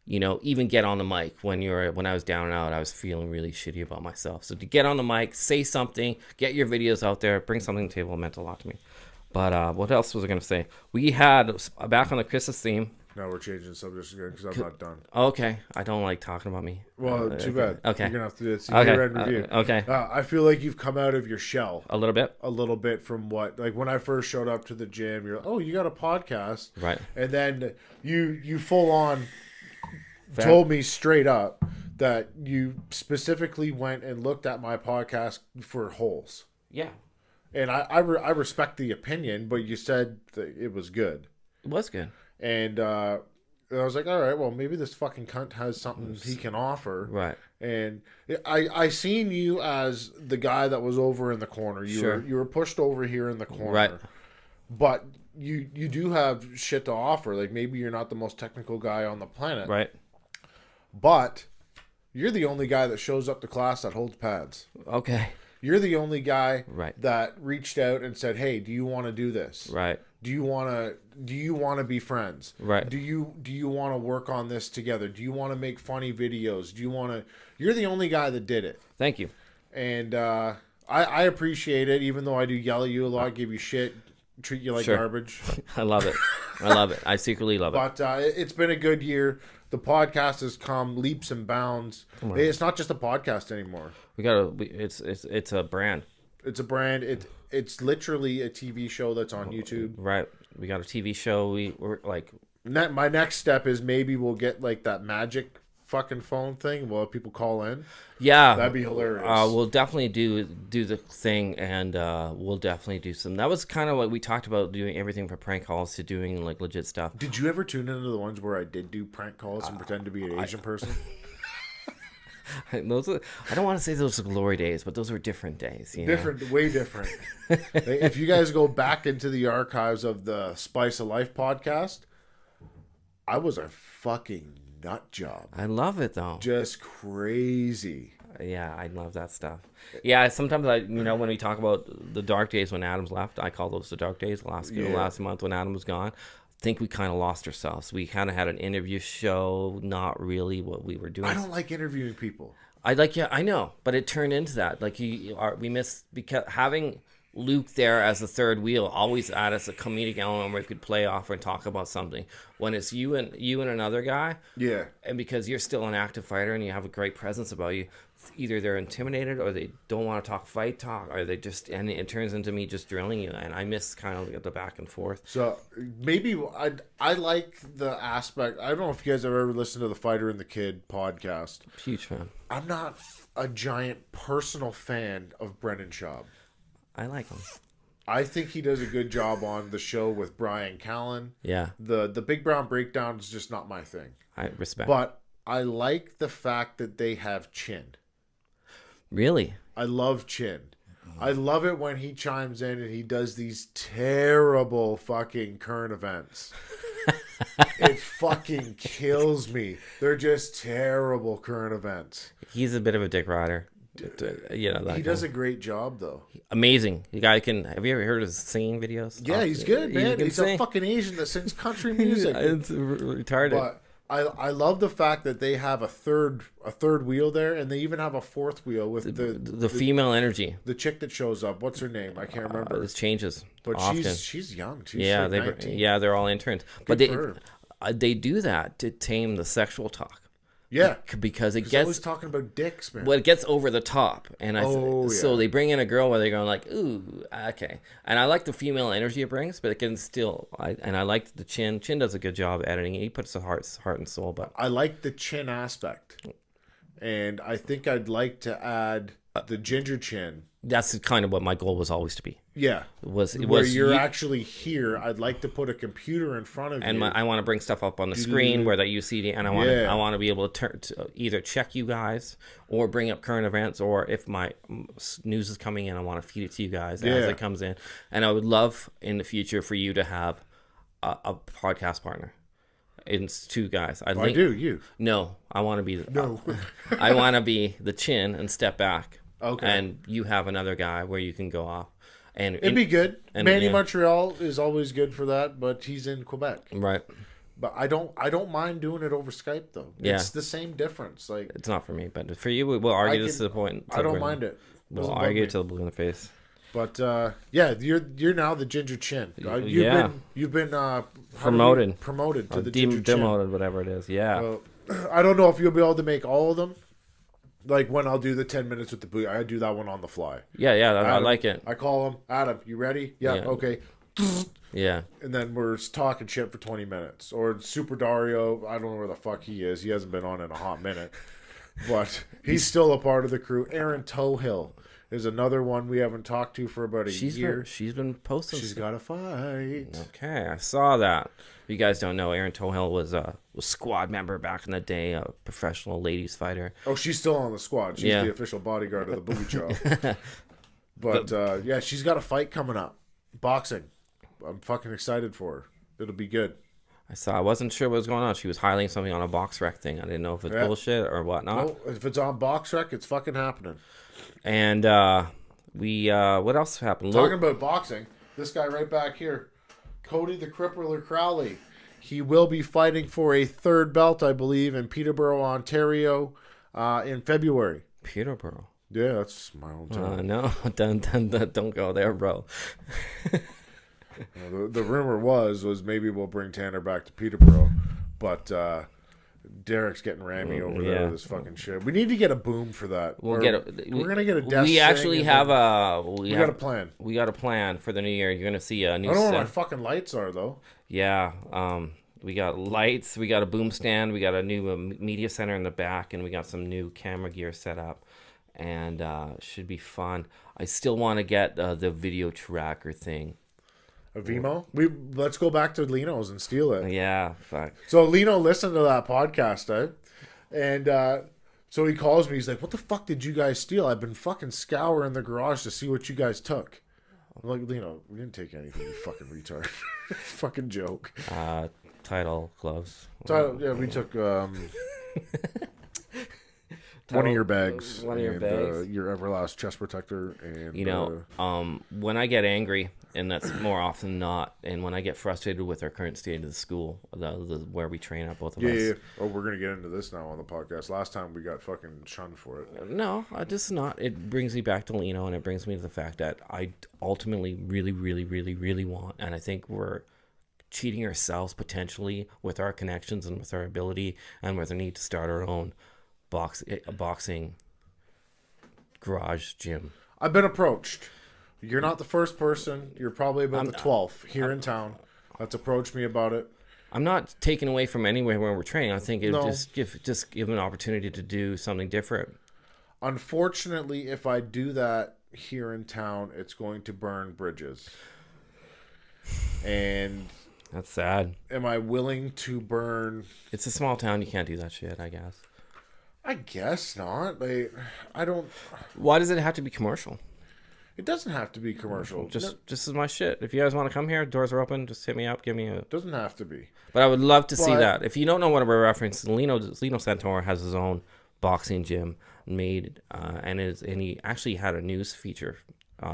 even get on the mic when I was down and out. I was feeling really shitty about myself. So to get on the mic, say something, get your videos out there, bring something to the table, meant a lot to me. But what else was I going to say? We had, back on the Christmas theme. Now we're changing subjects again because I'm not done. Okay. I don't like talking about me. Well, too bad. Okay. You're going to have to do it. See year-end review. Okay. I feel like you've come out of your shell. A little bit? A little bit from what? Like, when I first showed up to the gym, you're like, oh, you got a podcast. Right. And then you full on told me straight up that you specifically went and looked at my podcast for holes. Yeah. And I respect the opinion, but you said that it was good. It was good. And I was like, all right, well, maybe this fucking cunt has something he can offer. Right. And I seen you as the guy that was over in the corner. You were pushed over here in the corner. Right. But you do have shit to offer. Like, maybe you're not the most technical guy on the planet. Right. But you're the only guy that shows up to class that holds pads. Okay. You're the only guy Right. that reached out and said, "Hey, do you want to do this? Right. Do you want to be friends? Right. Do you want to work on this together? Do you want to make funny videos? You're the only guy that did it." Thank you. And I appreciate it, even though I do yell at you a lot, give you shit, treat you like Sure. garbage. I love it. I love it. I secretly love it. But it's been a good year. The podcast has come leaps and bounds. It's not just a podcast anymore. It's a brand. It's a brand. It's literally a TV show that's on YouTube. Right. We got a TV show. We're like, My next step is maybe we'll get like that magic fucking phone thing. We'll have people call in. yeah, That'd be hilarious. We'll definitely do the thing, and we'll definitely do some. That was kind of what we talked about, doing everything from prank calls to doing like legit stuff. Did you ever tune into the ones where I did do prank calls and pretend to be an Asian person? I don't want to say those were glory days, but those were different days. You know? Different, way different. If you guys go back into the archives of the Spice of Life podcast, I was a fucking nut job. I love it though. Just crazy. Yeah, I love that stuff. Yeah, sometimes when we talk about the dark days when Adam's left, I call those the dark days. Last month when Adam was gone, I think we kind of lost ourselves. We kind of had an interview show, not really what we were doing. I don't like interviewing people. I know, but it turned into that. Like we missed, because having Luke there as the third wheel always add us a comedic element where we could play off and talk about something. When it's you and another guy, Yeah. and because you're still an active fighter and you have a great presence about you, either they're intimidated or they don't want to fight talk, or they just, and it turns into me just drilling you, and I miss kind of the back and forth. So maybe I like the aspect. I don't know if you guys have ever listened to the Fighter and the Kid podcast. Huge fan. I'm not a giant personal fan of Brendan Schaub. I like him. I think he does a good job on the show with Brian Callen. Yeah, The Big Brown Breakdown is just not my thing. I respect. But I like the fact that they have Chin. Really? I love Chin. I love it when he chimes in and he does these terrible fucking current events. It fucking kills me. They're just terrible current events. He's a bit of a dick rider. He does a great job though. Amazing. The guy can. Have you ever heard his singing videos? Yeah, he's good, man. can He's sing. a fucking Asian that sings country music. It's retarded. But I love the fact that they have a third wheel there, and they even have a fourth wheel with the female energy. the chick that shows up. What's her name? I can't remember. This changes But often. she's young too. Yeah, She's like 19. they're all interns, but for they do that to tame the sexual talk. Yeah, Because it he's always gets talking about dicks, man. well, it gets over the top, and so yeah. they bring in a girl where they're going like, ooh, okay, and I like the female energy it brings, but it can still, I like the Chin. Chin does a good job editing. He puts the heart and soul, but I like the chin aspect, and I think I'd like to add the ginger chin. that's kind of what my goal was always to be. Yeah, Where you're actually here. I'd like to put a computer in front of and you. I want to bring stuff up on the screen where that you see the, and I want to be able to either check you guys or bring up current events, or if my news is coming in, I want to feed it to you guys as it comes in. And I would love in the future for you to have a podcast partner. It's two guys. I do. You No, I want to be no. I want to be the Chin and step back. Okay. And you have another guy where you can go off. And It'd be good. and- Manny yeah. Montreal is always good for that, but he's in Quebec. Right. But I don't mind doing it over Skype though. Yeah. It's the same difference. Like It's not for me, but for you, we'll argue this to the point. I don't mind it. We'll Doesn't bug argue me. till the blue in the face. But yeah, you're now the ginger chin. Yeah. You've been Promoted. promoted to the ginger chin. Demoted, whatever it is. Yeah. I don't know if you'll be able to make all of them. Like when I'll do the 10 minutes with the boot, I do that one on the fly. I Adam, like it. I call him, Adam, you ready? Yeah, Yeah. okay. Yeah. And then we're talking shit for 20 minutes. Or Super Dario, I don't know where the fuck he is. He hasn't been on in a hot minute. But he's still a part of the crew. Aaron Tohill is another one we haven't talked to for about a year. She's been posting. She's got to fight. Okay, I saw that. If you guys don't know, Erin Tohill was a squad member back in the day, a professional ladies fighter. Oh, she's still on the squad. She's Yeah. the official bodyguard of the Booby Chow. But yeah, she's got a fight coming up. Boxing. I'm fucking excited for her. It'll be good. I wasn't sure what was going on. She was highlighting something on a box rec thing. I didn't know if it's Yeah. bullshit or whatnot. No, if it's on BoxRec, it's fucking happening. And we what else happened? Talking about boxing, this guy right back here, Cody the Crippler Crowley. He will be fighting for a third belt, I believe, in Peterborough, Ontario, in February. Peterborough. Yeah, that's my hometown. No, don't go there, bro. The rumor was maybe we'll bring Tanner back to Peterborough, but Derek's getting rammy over there Yeah. with this fucking shit. We need to get a boom for that. We're gonna get a desk. We actually thing have and we got a plan. We got a plan for the new year. You're gonna see a new I don't know set. where my fucking lights are though. Yeah. We got lights. We got a boom stand. We got a new media center in the back, and we got some new camera gear set up, and should be fun. I still want to get the video tracker thing. A Vimo. Let's go back to Lino's and steal it. Yeah. Fuck. So Lino listened to that podcast, and so he calls me. He's like, "What the fuck did you guys steal? I've been fucking scouring the garage to see what you guys took." I'm like, Lino, we didn't take anything, you fucking retard. Fucking joke. Title gloves. So, yeah, we took one of your bags. One of your bags. Your Everlast chest protector. And, You know, when I get angry, and that's more often than not, and when I get frustrated with our current state of the school, where we train at both of us. Yeah. Oh, we're going to get into this now on the podcast. Last time we got fucking shunned for it. No, I just not. It brings me back to Lino, and it brings me to the fact that I ultimately really, really, really, really want, and I think we're cheating ourselves potentially with our connections and with our ability and with our need to start our own boxing garage gym. I've been approached. You're not the first person. You're probably about the 12th here in town that's approached me about it. I'm not taking away from anywhere where we're training. I think it would No. just give an opportunity to do something different. Unfortunately, if I do that here in town, it's going to burn bridges. And That's sad. am I willing to burn? It's a small town. You can't do that shit, I guess. I guess not. I don't. Why does it have to be commercial? It doesn't have to be commercial. Just is my shit. If you guys want to come here, doors are open. Just hit me up. Give me a. It doesn't have to be. But I would love to see But- that. If you don't know what we're referencing, Lino Santor has his own boxing gym made, and he actually had a news feature.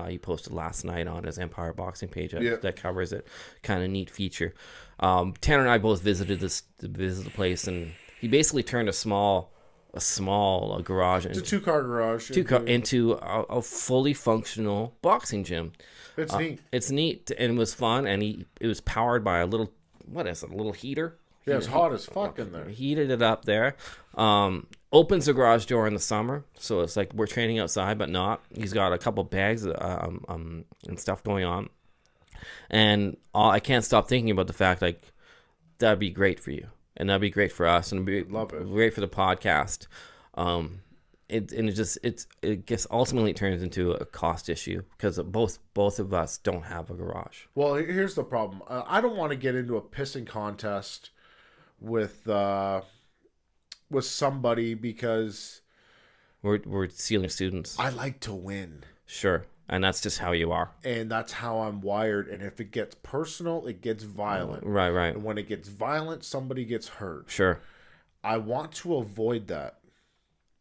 He posted last night on his Empire Boxing page that covers it. Kind of neat feature. Tanner and I both visited the place, and he basically turned a small garage It's a 2-car garage. into a fully functional boxing gym. It's neat. It's neat, and it was fun, and it was powered by a little heater. Yeah, it's hot as fuck in there. Heated it up there. Opens the garage door in the summer, so it's like we're training outside, but not. He's got a couple bags and stuff going on, and I can't stop thinking about the fact like that'd be great for you, and that'd be great for us, and it'd be Love it. great for the podcast. It gets ultimately turns into a cost issue because both of us don't have a garage. Well, here's the problem. I don't want to get into a pissing contest with somebody because We're stealing students, I like to win. sure, and that's just how you are. And that's how I'm wired. And if it gets personal, it gets violent. Right, And when it gets violent, somebody gets hurt. sure. I want to avoid that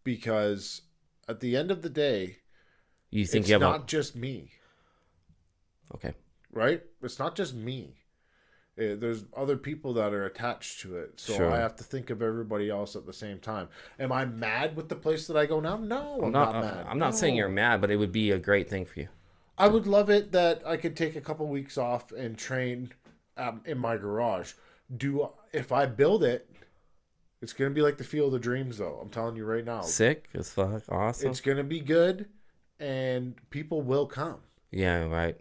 because at the end of the day, You think it's you have not just me, okay? right? It's not just me. There's other people that are attached to it. So Sure. I have to think of everybody else at the same time. Am I mad with the place that I go now? No, I'm not mad. I'm not saying No. you're mad, but it would be a great thing for you. I would love it that I could take a couple weeks off and train in my garage. If I build it, it's going to be like the Field of Dreams, though. I'm telling you right now. Sick as fuck, awesome. It's going to be good, and people will come. Yeah, right.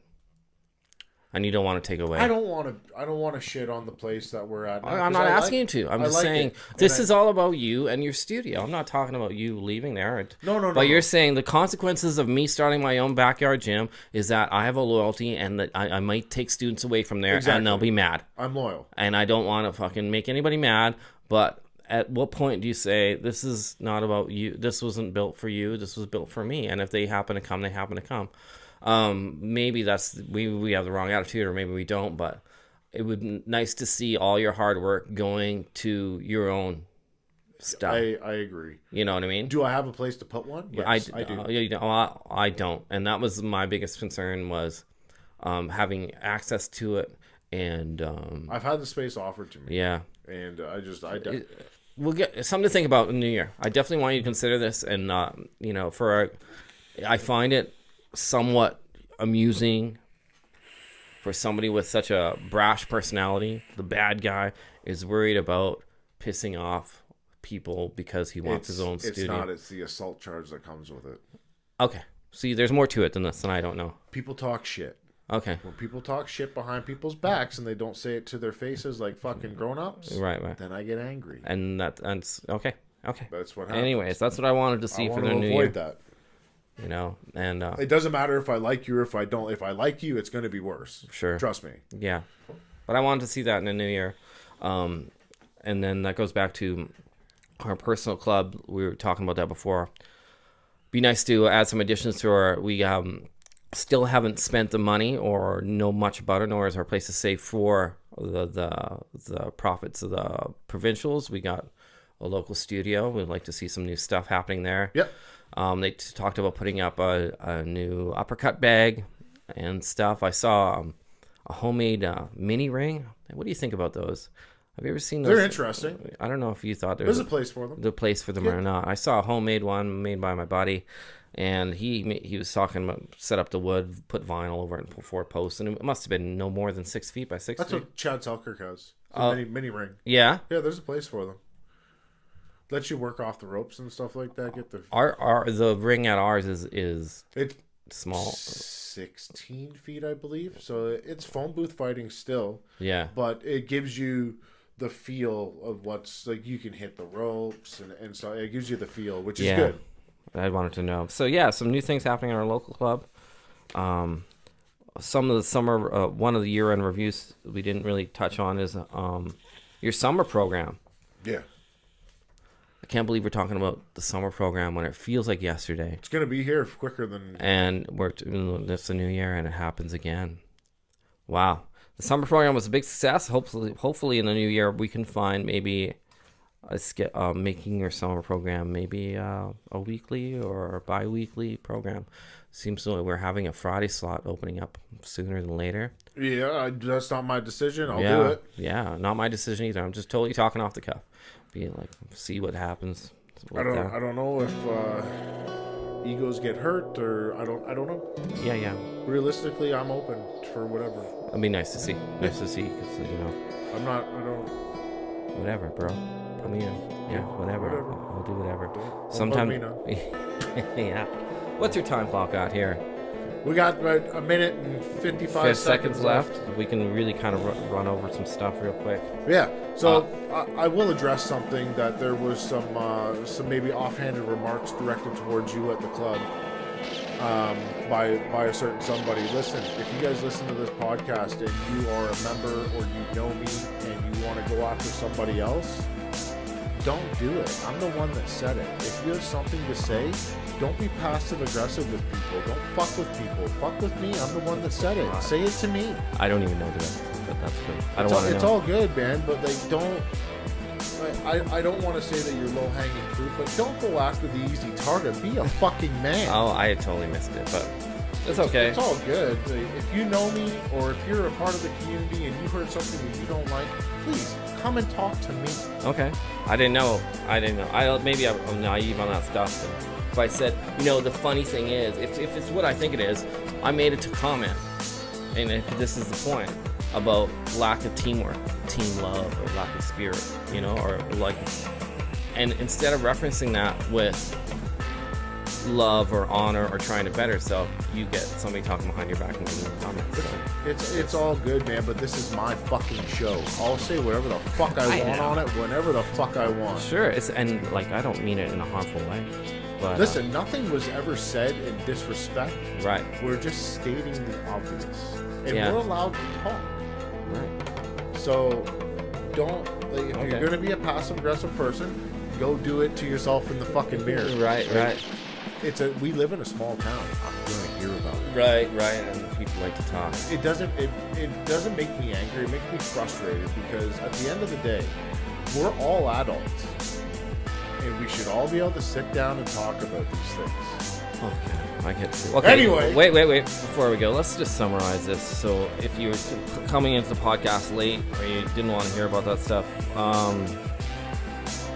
and you don't want to take away. I don't want to shit on the place that we're at now, I'm 'cause not I asking like- you to. I'm I just like saying it. this And is all about you and your studio. I'm not talking about you leaving there. No. But you're saying the consequences of me starting my own backyard gym is that I have a loyalty and that I might take students away from there Exactly. and they'll be mad. I'm loyal. And I don't want to fucking make anybody mad. But at what point do you say, this is not about you? This wasn't built for you. This was built for me. And if they happen to come, they happen to come. Maybe that's we have the wrong attitude, or maybe we don't, but it would be nice to see all your hard work going to your own stuff. I agree. You know what I mean? Do I have a place to put one? Yes, I do. I don't, and that was my biggest concern, was having access to it, and I've had the space offered to me. yeah. And We'll get something to think about in the new year. I definitely want you to consider this, and I find it somewhat amusing for somebody with such a brash personality. The bad guy is worried about pissing off people because he wants his own studio. It's the assault charge that comes with it. Okay, see, there's more to it than this, and I don't know. People talk shit. Okay, When people talk shit behind people's backs and they don't say it to their faces like fucking grown-ups, right, then I get angry. and that's okay. That's what happens. Anyways, that's what I wanted to see I for want the to new avoid year. that. And It doesn't matter if I like you or if I don't. If I like you, it's going to be worse. Sure. Trust me. yeah, but I wanted to see that in the new year, and then that goes back to our personal club. We were talking about that before. Be nice to add some additions to our. We still haven't spent the money or know much about it, nor is our place to save for the profits of the provincials. We got a local studio. We'd like to see some new stuff happening there. Yep. They talked about putting up a new uppercut bag and stuff. I saw a homemade mini ring. What do you think about those? Have you ever seen those? They're interesting. I don't know if you thought There's a place for them. the place for them or not. I saw a homemade one made by my buddy, and he was talking about set up the wood, put vinyl over it, and put 4 posts, and it must have been no more than 6 feet by 6 That's feet. what Chad Selkirk has. It's a mini ring. Yeah, Yeah, there's a place for them. Lets you work off the ropes and stuff like that. Get the the ring at ours is it's small. 16 feet, I believe. So it's phone booth fighting still, Yeah, but it gives you the feel of what's like. You can hit the ropes and so it gives you the feel, which is yeah. good. I wanted to know. So yeah, some new things happening in our local club. Some of the summer, one of the year-end reviews we didn't really touch on is your summer program. Yeah, I can't believe we're talking about the summer program when it feels like yesterday. it's gonna be here quicker than. And it's the new year, and it happens again. Wow, the summer program was a big success. Hopefully in the new year we can find maybe making your summer program maybe a weekly or bi-weekly program. Seems like we're having a Friday slot opening up sooner than later. Yeah, that's not my decision. I'll do it. Yeah, not my decision either. I'm just totally talking off the cuff. Being like, see what happens. I don't know if egos get hurt or I don't know. Yeah. Realistically, I'm open for whatever. It'd be nice to see. Nice to see, because I don't. whatever, bro. I mean, yeah, whatever. I'll do whatever. Don't Sometimes. bug me now. Yeah. What's your time clock out here? We got about a minute and 55 seconds left. We can really kind of run over some stuff real quick. Yeah. So I will address something that there was some maybe offhanded remarks directed towards you at the club by a certain somebody. Listen, if you guys listen to this podcast and you are a member or you know me and you want to go after somebody else, don't do it. I'm the one that said it. If you have something to say, don't be passive aggressive with people. Don't fuck with people. Fuck with me. I'm the one that said it. Say it to me. I don't even know that, but that's good. I don't want to know. It's all good, man, but they don't. I don't want to say that you're low hanging fruit, but don't go after the easy target. Be a fucking man. Oh, I had totally missed it, but it's okay. It's all good. If you know me or if you're a part of the community and you heard something that you don't like, please come and talk to me. Okay. I didn't know. Maybe I'm naive on that stuff. But if I said, the funny thing is, if it's what I think it is, I made it to comment. And if this is the point about lack of teamwork, team love, or lack of spirit, or like, and instead of referencing that with love or honor or trying to better yourself, you get somebody talking behind your back and giving you comments. So. It's all good, man, but this is my fucking show. I'll say whatever the fuck I want on it, whenever the fuck I want. Sure, and like I don't mean it in a harmful way. But, listen, nothing was ever said in disrespect. Right. We're just stating the obvious. And Yeah. we're allowed to talk. Right. So don't, like, if Okay. you're going to be a passive aggressive person, go do it to yourself in the fucking mirror. Right. Right. We live in a small town. I'm going to hear about it. Right. And people like to talk. It doesn't make me angry. It makes me frustrated because at the end of the day, we're all adults. And we should all be able to sit down and talk about these things. Okay, I get to. Okay, Anyway. Wait. Before we go, let's just summarize this. So, if you were coming into the podcast late or you didn't want to hear about that stuff,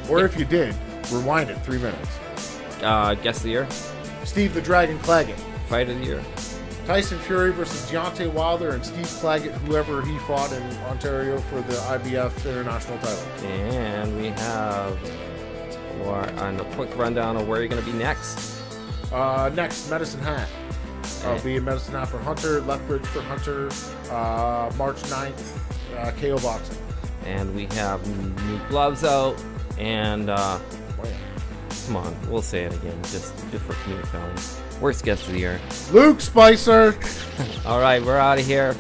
Or if you did, rewind it 3 minutes. guess of the year, Steve the Dragon Claggett. fight of the year, Tyson Fury versus Deontay Wilder and Steve Claggett, whoever he fought in Ontario for the IBF International title. and we have on a quick rundown of where you're going to be next. Next, Medicine Hat. I'll be in Medicine Hat for Hunter, Lethbridge for Hunter, March 9th, KO Boxing. And we have new gloves out, and Oh, yeah. come on, we'll say it again, just for comedic value. Worst guest of the year. Luke Spicer. All right, we're out of here.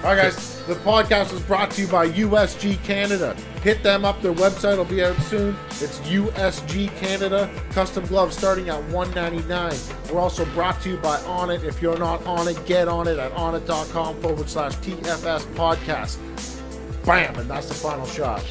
All right, guys. The podcast was brought to you by USG Canada. Hit them up. Their website will be out soon. It's USG Canada. Custom gloves starting at $199. We're also brought to you by Onnit. If you're not on it, get on it at onnit.com/TFS podcast. Bam! And that's the final shot.